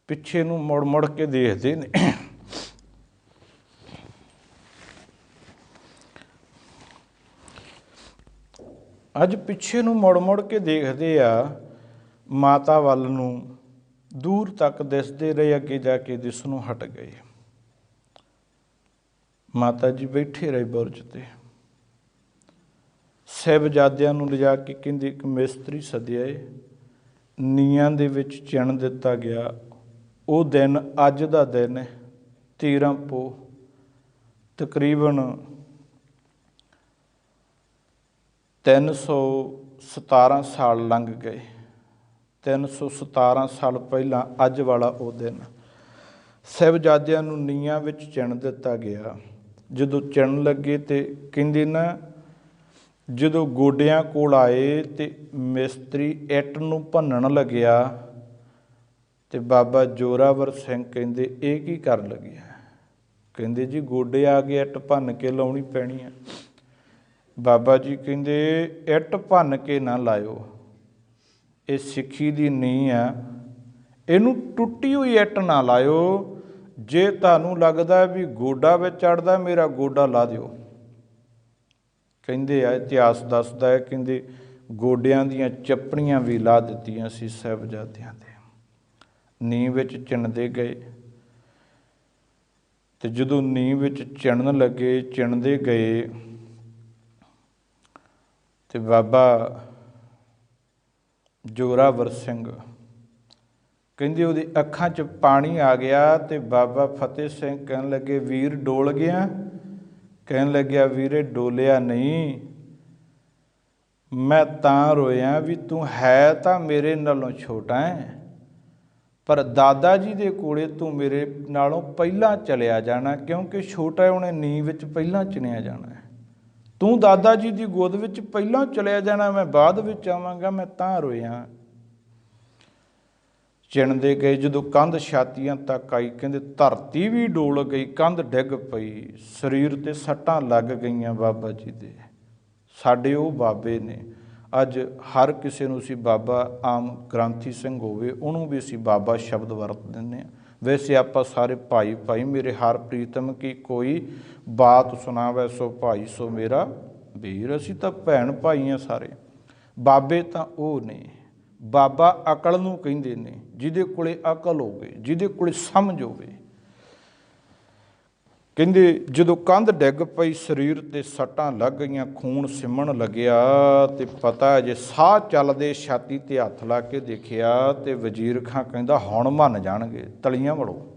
ਪਿੱਛੇ ਨੂੰ ਮੁੜ ਮੁੜ ਕੇ ਦੇਖਦੇ ਨੇ। ਅੱਜ ਪਿੱਛੇ ਨੂੰ ਮੁੜ ਮੁੜ ਕੇ ਦੇਖਦੇ ਆ ਮਾਤਾ ਵੱਲ ਨੂੰ, ਦੂਰ ਤੱਕ ਦਿਸਦੇ ਰਹੇ, ਅੱਗੇ ਜਾ ਕੇ ਦਿਸਣੋਂ ਹਟ ਗਏ। ਮਾਤਾ ਜੀ ਬੈਠੇ ਰਹੇ ਬੁਰਜ ਤੇ। ਸਾਹਿਬਜ਼ਾਦਿਆਂ ਨੂੰ ਲਿਜਾ ਕੇ ਕਹਿੰਦੇ ਇੱਕ ਮਿਸਤਰੀ ਸੱਦਿਆ ਏ, ਨੀਹਾਂ ਦੇ ਵਿੱਚ ਚਿਣ ਦਿੱਤਾ ਗਿਆ। ਉਹ ਦਿਨ ਅੱਜ ਦਾ ਦਿਨ ਹੈ, 13 ਪੋਹ, ਤਕਰੀਬਨ 317 ਸਾਲ ਲੰਘ ਗਏ। 317 ਸਾਲ ਪਹਿਲਾਂ ਅੱਜ ਵਾਲਾ ਉਹ ਦਿਨ ਸਾਹਿਬਜ਼ਾਦਿਆਂ ਨੂੰ ਨੀਹਾਂ ਵਿੱਚ ਚਿਣ ਦਿੱਤਾ ਗਿਆ। ਜਦੋਂ ਚਿਣ ਲੱਗੇ ਤੇ ਕਹਿੰਦੇ ਨਾ, ਜਦੋਂ ਗੋਡਿਆਂ ਕੋਲ ਆਏ ਤੇ ਮਿਸਤਰੀ ਇੱਟ ਨੂੰ ਭੰਨਣ ਲੱਗਿਆ ਤੇ ਬਾਬਾ ਜੋਰਾਵਰ ਸਿੰਘ ਕਹਿੰਦੇ ਇਹ ਕੀ ਕਰਨ ਲੱਗਿਆ? ਕਹਿੰਦੇ ਜੀ ਗੋਡੇ ਆ ਗਏ, ਇੱਟ ਭੰਨ ਕੇ ਲਾਉਣੀ ਪੈਣੀ ਆ। ਬਾਬਾ ਜੀ ਕਹਿੰਦੇ ਇੱਟ ਭੰਨ ਕੇ ਨਾ ਲਾਇਓ, ਇਹ ਸਿੱਖੀ ਦੀ ਨੀਂਹ ਆ, ਇਹਨੂੰ ਟੁੱਟੀ ਹੋਈ ਇੱਟ ਨਾ ਲਾਇਓ। ਜੇ ਤੁਹਾਨੂੰ ਲੱਗਦਾ ਵੀ ਗੋਡਾ ਵਿੱਚ ਚੜ੍ਹਦਾ, ਮੇਰਾ ਗੋਡਾ ਲਾ ਦਿਓ। ਕਹਿੰਦੇ ਆ ਇਤਿਹਾਸ ਦੱਸਦਾ ਹੈ, ਕਹਿੰਦੇ ਗੋਡਿਆਂ ਦੀਆਂ ਚੱਪੜੀਆਂ ਵੀ ਲਾ ਦਿੱਤੀਆਂ ਸੀ ਸਾਹਿਬਜ਼ਾਦਿਆਂ ਦੇ। ਨੀਂਹ ਵਿੱਚ ਚਿਣਦੇ ਗਏ ਤੇ ਜਦੋਂ ਨੀਂਹ ਵਿੱਚ ਚਿਣਨ ਲੱਗੇ, ਚਿਣਦੇ ਗਏ ਤੇ ਬਾਬਾ ਜੋਰਾਵਰ ਸਿੰਘ ਕਹਿੰਦੇ ਉਹਦੀ ਅੱਖਾਂ 'ਚ ਪਾਣੀ ਆ ਗਿਆ ਤੇ ਬਾਬਾ ਫਤਿਹ ਸਿੰਘ ਕਹਿਣ ਲੱਗੇ ਵੀਰ ਡੋਲ ਗਿਆ? ਕਹਿਣ ਲੱਗਿਆ ਵੀਰੇ ਡੋਲਿਆ ਨਹੀਂ, ਮੈਂ ਤਾਂ ਰੋਇਆ ਵੀ ਤੂੰ ਹੈ ਤਾਂ ਮੇਰੇ ਨਾਲੋਂ ਛੋਟਾ ਹੈ, ਪਰ ਦਾਦਾ ਜੀ ਦੇ ਕੋਲੇ ਤੂੰ ਮੇਰੇ ਨਾਲੋਂ ਪਹਿਲਾਂ ਚਲਿਆ ਜਾਣਾ, ਕਿਉਂਕਿ ਛੋਟਾ ਉਹਨੇ ਨੀਂਹ ਵਿੱਚ ਪਹਿਲਾਂ ਚਿਣਿਆ ਜਾਣਾ ਹੈ। ਤੂੰ ਦਾਦਾ ਜੀ ਦੀ ਗੋਦ ਵਿੱਚ ਪਹਿਲਾਂ ਚਲਿਆ ਜਾਣਾ, ਮੈਂ ਬਾਅਦ ਵਿੱਚ ਆਵਾਂਗਾ, ਮੈਂ ਤਾਂ ਰੋਇਆ। ਚਿਣਦੇ ਗਏ, ਜਦੋਂ ਕੰਧ ਛਾਤੀਆਂ ਤੱਕ ਆਈ, ਕਹਿੰਦੇ ਧਰਤੀ ਵੀ ਡੋਲ ਗਈ, ਕੰਧ ਡਿੱਗ ਪਈ, ਸਰੀਰ 'ਤੇ ਸੱਟਾਂ ਲੱਗ ਗਈਆਂ ਬਾਬਾ ਜੀ ਦੇ। ਸਾਡੇ ਉਹ ਬਾਬੇ ਨੇ, ਅੱਜ ਹਰ ਕਿਸੇ ਨੂੰ ਅਸੀਂ ਬਾਬਾ, ਆਮ ਗ੍ਰੰਥੀ ਸਿੰਘ ਹੋਵੇ ਉਹਨੂੰ ਵੀ ਅਸੀਂ ਬਾਬਾ ਸ਼ਬਦ ਵਰਤ ਦਿੰਦੇ ਹਾਂ। ਵੈਸੇ ਆਪਾਂ ਸਾਰੇ ਭਾਈ ਭਾਈ, ਮੇਰੇ ਹਰ ਪ੍ਰੀਤਮ ਕੀ ਕੋਈ ਬਾਤ ਸੁਣਾਵੇ ਸੋ ਭਾਈ ਸੋ ਮੇਰਾ ਵੀਰ। ਅਸੀਂ ਤਾਂ ਭੈਣ ਭਾਈ ਹਾਂ ਸਾਰੇ। ਬਾਬੇ ਤਾਂ ਉਹ ਨੇ, ਬਾਬਾ ਅਕਲ ਨੂੰ ਕਹਿੰਦੇ ਨੇ, ਜਿਹਦੇ ਕੋਲੇ ਅਕਲ ਹੋਵੇ, ਜਿਹਦੇ ਕੋਲੇ ਸਮਝ ਹੋਵੇ। ਕਹਿੰਦੇ ਜਦੋਂ ਕੰਧ ਡਿੱਗ ਪਈ, ਸਰੀਰ 'ਤੇ ਸੱਟਾਂ ਲੱਗ ਗਈਆਂ, ਖੂਨ ਸਿਮਣ ਲੱਗਿਆ ਤੇ ਪਤਾ ਜੇ ਸਾਹ ਚੱਲਦੇ, ਛਾਤੀ 'ਤੇ ਹੱਥ ਲਾ ਕੇ ਦੇਖਿਆ ਤੇ ਵਜ਼ੀਰ ਖਾਂ ਕਹਿੰਦਾ ਹੁਣ ਮੰਨ ਜਾਣਗੇ, ਤਲੀਆਂ ਮਲੋ।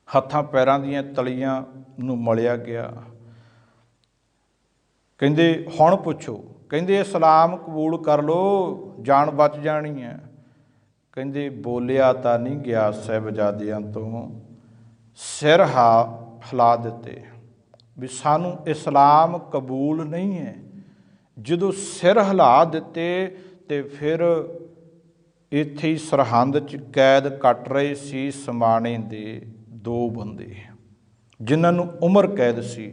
ਹੱਥਾਂ ਪੈਰਾਂ ਦੀਆਂ ਤਲੀਆਂ ਨੂੰ ਮਲਿਆ ਗਿਆ। ਕਹਿੰਦੇ ਹੁਣ ਪੁੱਛੋ, ਕਹਿੰਦੇ ਇਸਲਾਮ ਕਬੂਲ ਕਰ ਲਓ, ਜਾਨ ਬਚ ਜਾਣੀ ਹੈ। ਕਹਿੰਦੇ ਬੋਲਿਆ ਤਾਂ ਨਹੀਂ ਗਿਆ ਸਾਹਿਬਜ਼ਾਦਿਆਂ ਤੋਂ, ਸਿਰ ਹਿਲਾ ਦਿੱਤੇ ਵੀ ਸਾਨੂੰ ਇਸਲਾਮ ਕਬੂਲ ਨਹੀਂ ਹੈ। ਜਦੋਂ ਸਿਰ ਹਿਲਾ ਦਿੱਤੇ ਤੇ ਫਿਰ ਇੱਥੇ ਹੀ ਸਰਹੰਦ 'ਚ ਕੈਦ ਕੱਟ ਰਹੇ ਸੀ ਸਮਾਣੇ ਦੇ 2 ਬੰਦੇ, ਜਿਨ੍ਹਾਂ ਨੂੰ ਉਮਰ ਕੈਦ ਸੀ,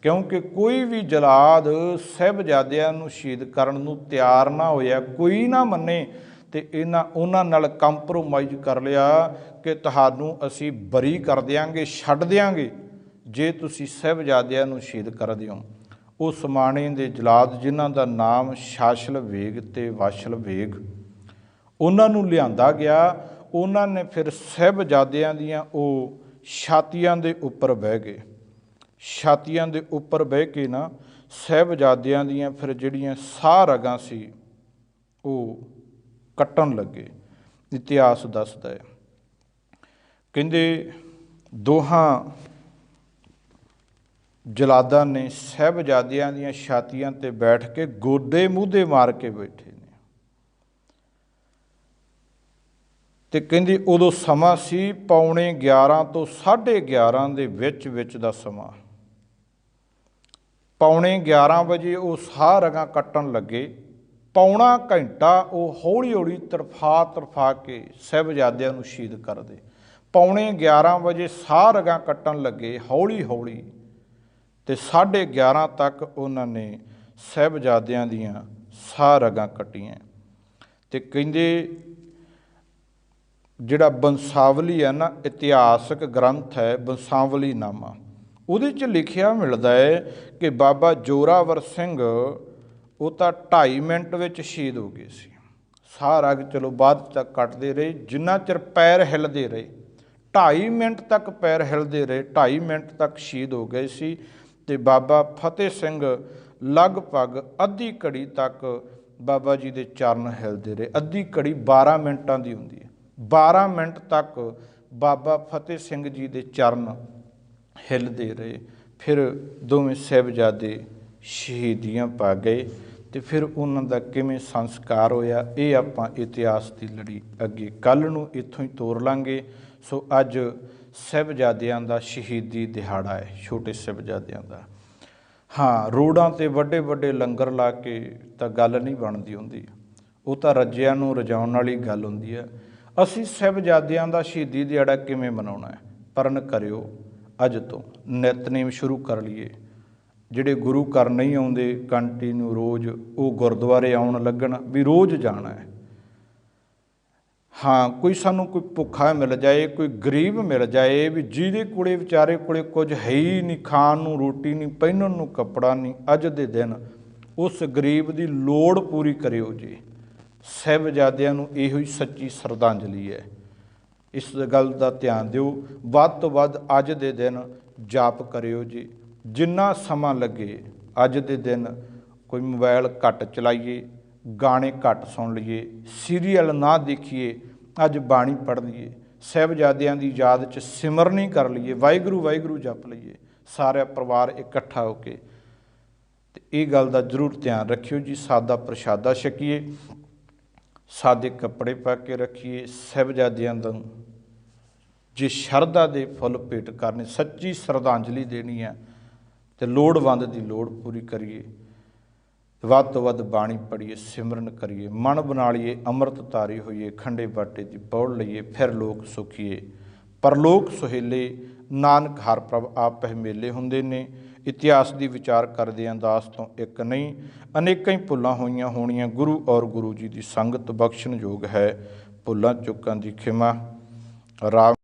ਕਿਉਂਕਿ ਕੋਈ ਵੀ ਜਲਾਦ ਸਾਹਿਬਜ਼ਾਦਿਆਂ ਨੂੰ ਸ਼ਹੀਦ ਕਰਨ ਨੂੰ ਤਿਆਰ ਨਾ ਹੋਇਆ, ਕੋਈ ਨਾ ਮੰਨੇ, ਤੇ ਉਹਨਾਂ ਨਾਲ ਕੰਪਰੋਮਾਈਜ਼ ਕਰ ਲਿਆ ਕਿ ਤੁਹਾਨੂੰ ਅਸੀਂ ਬਰੀ ਕਰ ਦਿਆਂਗੇ, ਛੱਡ ਦਿਆਂਗੇ ਜੇ ਤੁਸੀਂ ਸਾਹਿਬਜ਼ਾਦਿਆਂ ਨੂੰ ਸ਼ਹੀਦ ਕਰ ਦਿਓ। ਉਹ ਸਮਾਣੇ ਦੇ ਜਲਾਦ ਜਿਨ੍ਹਾਂ ਦਾ ਨਾਮ ਸ਼ਾਸਲ ਵੇਗ ਤੇ ਵਾਸ਼ਲ ਵੇਗ, ਉਹਨਾਂ ਨੂੰ ਲਿਆਂਦਾ ਗਿਆ। ਉਹਨਾਂ ਨੇ ਫਿਰ ਸਾਹਿਬਜ਼ਾਦਿਆਂ ਦੀਆਂ ਉਹ ਛਾਤੀਆਂ ਦੇ ਉੱਪਰ ਬਹਿ ਗਏ, ਛਾਤੀਆਂ ਦੇ ਉੱਪਰ ਬਹਿ ਕੇ ਨਾ ਸਾਹਿਬਜ਼ਾਦਿਆਂ ਦੀਆਂ ਫਿਰ ਜਿਹੜੀਆਂ ਸਾਹ ਰਗਾਂ ਸੀ ਉਹ ਕੱਟਣ ਲੱਗੇ। ਇਤਿਹਾਸ ਦੱਸਦਾ ਹੈ, ਕਹਿੰਦੇ ਦੋਹਾਂ ਜਲਾਦਾਂ ਨੇ ਸਾਹਿਬਜ਼ਾਦਿਆਂ ਦੀਆਂ ਛਾਤੀਆਂ 'ਤੇ ਬੈਠ ਕੇ ਗੋਡੇ ਮੂਧੇ ਮਾਰ ਕੇ ਬੈਠੇ ਨੇ। ਤੇ ਕਹਿੰਦੇ ਉਦੋਂ ਸਮਾਂ ਸੀ 11:15 ਤੋਂ 11:30 ਦੇ ਵਿੱਚ ਦਾ ਸਮਾਂ। 11:15 ਵਜੇ ਉਹ ਸਾਹ ਰਗਾਂ ਕੱਟਣ ਲੱਗੇ। ਪੌਣਾ ਘੰਟਾ ਉਹ ਹੌਲੀ ਹੌਲੀ ਤਰਫਾ ਕੇ ਸਾਹਿਬਜ਼ਾਦਿਆਂ ਨੂੰ ਸ਼ਹੀਦ ਕਰਦੇ। 11:15 ਵਜੇ ਸਾਹ ਰਗਾਂ ਕੱਟਣ ਲੱਗੇ ਹੌਲੀ ਹੌਲੀ, ਤੇ 11:30 ਤੱਕ ਉਹਨਾਂ ਨੇ ਸਾਹਿਬਜ਼ਾਦਿਆਂ ਦੀਆਂ ਸਾਹ ਰਗਾਂ ਕੱਟੀਆਂ। ਤੇ ਕਹਿੰਦੇ ਜਿਹੜਾ ਬੰਸਾਵਲੀ ਹੈ ਨਾ, ਇਤਿਹਾਸਕ ਗ੍ਰੰਥ ਹੈ ਬੰਸਾਵਲੀਨਾਮਾ, ਉਹਦੇ 'ਚ ਲਿਖਿਆ ਮਿਲਦਾ ਹੈ ਕਿ ਬਾਬਾ ਜ਼ੋਰਾਵਰ ਸਿੰਘ ਉਹ ਤਾਂ 2.5 ਮਿੰਟ ਵਿੱਚ ਸ਼ਹੀਦ ਹੋ ਗਏ ਸੀ। ਸਾਹ ਰਗ ਚਲੋ ਬਾਅਦ ਤੱਕ ਕੱਟਦੇ ਰਹੇ, ਜਿੰਨਾ ਚਿਰ ਪੈਰ ਹਿੱਲਦੇ ਰਹੇ, 2.5 ਮਿੰਟ ਤੱਕ ਪੈਰ ਹਿੱਲਦੇ ਰਹੇ, 2.5 ਮਿੰਟ ਤੱਕ ਸ਼ਹੀਦ ਹੋ ਗਏ ਸੀ। ਤੇ ਬਾਬਾ ਫਤਿਹ ਸਿੰਘ ਲਗਭਗ ਅੱਧੀ ਘੜੀ ਤੱਕ ਬਾਬਾ ਜੀ ਦੇ ਚਰਨ ਹਿੱਲਦੇ ਰਹੇ। ਅੱਧੀ ਘੜੀ 12 ਮਿੰਟਾਂ ਦੀ ਹੁੰਦੀ ਹੈ। 12 ਮਿੰਟ ਤੱਕ ਬਾਬਾ ਫਤਿਹ ਸਿੰਘ ਜੀ ਦੇ ਚਰਨ ਹਿੱਲਦੇ ਰਹੇ। ਫਿਰ ਦੋਵੇਂ ਸਾਹਿਬਜ਼ਾਦੇ ਸ਼ਹੀਦੀਆਂ ਪਾ ਗਏ। ਤੇ ਫਿਰ ਉਹਨਾਂ ਦਾ ਕਿਵੇਂ ਸੰਸਕਾਰ ਹੋਇਆ, ਇਹ ਆਪਾਂ ਇਤਿਹਾਸ ਦੀ ਲੜੀ ਅੱਗੇ ਕੱਲ੍ਹ ਨੂੰ ਇੱਥੋਂ ਹੀ ਤੋਰ ਲਾਂਗੇ। ਸੋ ਅੱਜ ਸਾਹਿਬਜ਼ਾਦਿਆਂ ਦਾ ਸ਼ਹੀਦੀ ਦਿਹਾੜਾ ਹੈ, ਛੋਟੇ ਸਾਹਿਬਜ਼ਾਦਿਆਂ ਦਾ। ਹਾਂ, ਰੋਡਾਂ 'ਤੇ ਵੱਡੇ ਵੱਡੇ ਲੰਗਰ ਲਾ ਕੇ ਤਾਂ ਗੱਲ ਨਹੀਂ ਬਣਦੀ ਹੁੰਦੀ, ਉਹ ਤਾਂ ਰੱਜਿਆਂ ਨੂੰ ਰਜਾਉਣ ਵਾਲੀ ਗੱਲ ਹੁੰਦੀ ਹੈ। ਅਸੀਂ ਸਾਹਿਬਜ਼ਾਦਿਆਂ ਦਾ ਸ਼ਹੀਦੀ ਦਿਹਾੜਾ ਕਿਵੇਂ ਮਨਾਉਣਾ ਹੈ? ਪਰਨ ਕਰਿਓ, ਅੱਜ ਤੋਂ ਨਿਤਨੇਮ ਸ਼ੁਰੂ ਕਰ ਲਈਏ। ਜਿਹੜੇ ਗੁਰੂ ਘਰ ਨਹੀਂ ਆਉਂਦੇ ਕੰਟੀਨਿਊ ਰੋਜ਼, ਉਹ ਗੁਰਦੁਆਰੇ ਆਉਣ ਲੱਗਣ ਵੀ ਰੋਜ਼ ਜਾਣਾ ਹੈ। ਹਾਂ, ਕੋਈ ਸਾਨੂੰ ਕੋਈ ਭੁੱਖਾ ਮਿਲ ਜਾਏ, ਕੋਈ ਗਰੀਬ ਮਿਲ ਜਾਏ, ਵੀ ਜਿਹਦੇ ਕੋਲੇ ਵਿਚਾਰੇ ਕੋਲੇ ਕੁਝ ਹੈ ਹੀ ਨਹੀਂ, ਖਾਣ ਨੂੰ ਰੋਟੀ ਨਹੀਂ, ਪਹਿਨਣ ਨੂੰ ਕੱਪੜਾ ਨਹੀਂ, ਅੱਜ ਦੇ ਦਿਨ ਉਸ ਗਰੀਬ ਦੀ ਲੋੜ ਪੂਰੀ ਕਰਿਓ ਜੀ। ਸਾਹਿਬਜ਼ਾਦਿਆਂ ਨੂੰ ਇਹੋ ਹੀ ਸੱਚੀ ਸ਼ਰਧਾਂਜਲੀ ਹੈ। ਇਸ ਗੱਲ ਦਾ ਧਿਆਨ ਦਿਓ। ਵੱਧ ਤੋਂ ਵੱਧ ਅੱਜ ਦੇ ਦਿਨ ਜਾਪ ਕਰਿਓ ਜੀ, ਜਿੰਨਾ ਸਮਾਂ ਲੱਗੇ। ਅੱਜ ਦੇ ਦਿਨ ਕੋਈ ਮੋਬਾਈਲ ਘੱਟ ਚਲਾਈਏ, ਗਾਣੇ ਘੱਟ ਸੁਣ ਲਈਏ, ਸੀਰੀਅਲ ਨਾ ਦੇਖੀਏ, ਅੱਜ ਬਾਣੀ ਪੜ੍ਹ ਲਈਏ, ਸਾਹਿਬਜ਼ਾਦਿਆਂ ਦੀ ਯਾਦ 'ਚ ਸਿਮਰਨੀ ਕਰ ਲਈਏ, ਵਾਹਿਗੁਰੂ ਵਾਹਿਗੁਰੂ ਜਪ ਲਈਏ, ਸਾਰਾ ਪਰਿਵਾਰ ਇਕੱਠਾ ਹੋ ਕੇ। ਤੇ ਇਹ ਗੱਲ ਦਾ ਜ਼ਰੂਰ ਧਿਆਨ ਰੱਖਿਓ ਜੀ। ਸਾਦਾ ਪ੍ਰਸ਼ਾਦਾ ਛਕੀਏ, ਸਾਦੇ ਕੱਪੜੇ ਪਾ ਕੇ ਰੱਖੀਏ। ਸਾਹਿਬਜ਼ਾਦਿਆਂ ਦਾ ਜੇ ਸ਼ਰਧਾ ਦੇ ਫੁੱਲ ਭੇਟ ਕਰਨੇ, ਸੱਚੀ ਸ਼ਰਧਾਂਜਲੀ ਦੇਣੀ ਹੈ, ਤੇ ਲੋੜਵੰਦ ਦੀ ਲੋੜ ਪੂਰੀ ਕਰੀਏ। ਵੱਧ ਤੋਂ ਵੱਧ ਬਾਣੀ ਪੜ੍ਹੀਏ, ਸਿਮਰਨ ਕਰੀਏ, ਮਨ ਬਣਾ ਲਈਏ ਅੰਮ੍ਰਿਤ ਧਾਰੀ ਹੋਈਏ, ਖੰਡੇ ਬਾਟੇ ਦੀ ਪੌੜ ਲਈਏ, ਫਿਰ ਲੋਕ ਸੁਖੀਏ ਪਰਲੋਕ ਸੁਹੇਲੇ। ਨਾਨਕ ਹਰ ਪ੍ਰਭ ਆਪ ਪਹਿਮੇਲੇ ਹੁੰਦੇ ਨੇ। ਇਤਿਹਾਸ ਦੀ ਵਿਚਾਰ ਕਰਦੇ ਆਂ, ਦਾਸ ਤੋਂ ਇੱਕ ਨਹੀਂ, ਅਨੇਕਾਂ ਹੀ ਭੁੱਲਾਂ ਹੋਈਆਂ ਹੋਣੀਆਂ। ਗੁਰੂ ਔਰ ਗੁਰੂ ਜੀ ਦੀ ਸੰਗਤ ਬਖਸ਼ਣ ਯੋਗ ਹੈ। ਭੁੱਲਾਂ ਚੁੱਕਾਂ ਦੀ ਖਿਮਾ। ਰਾਮ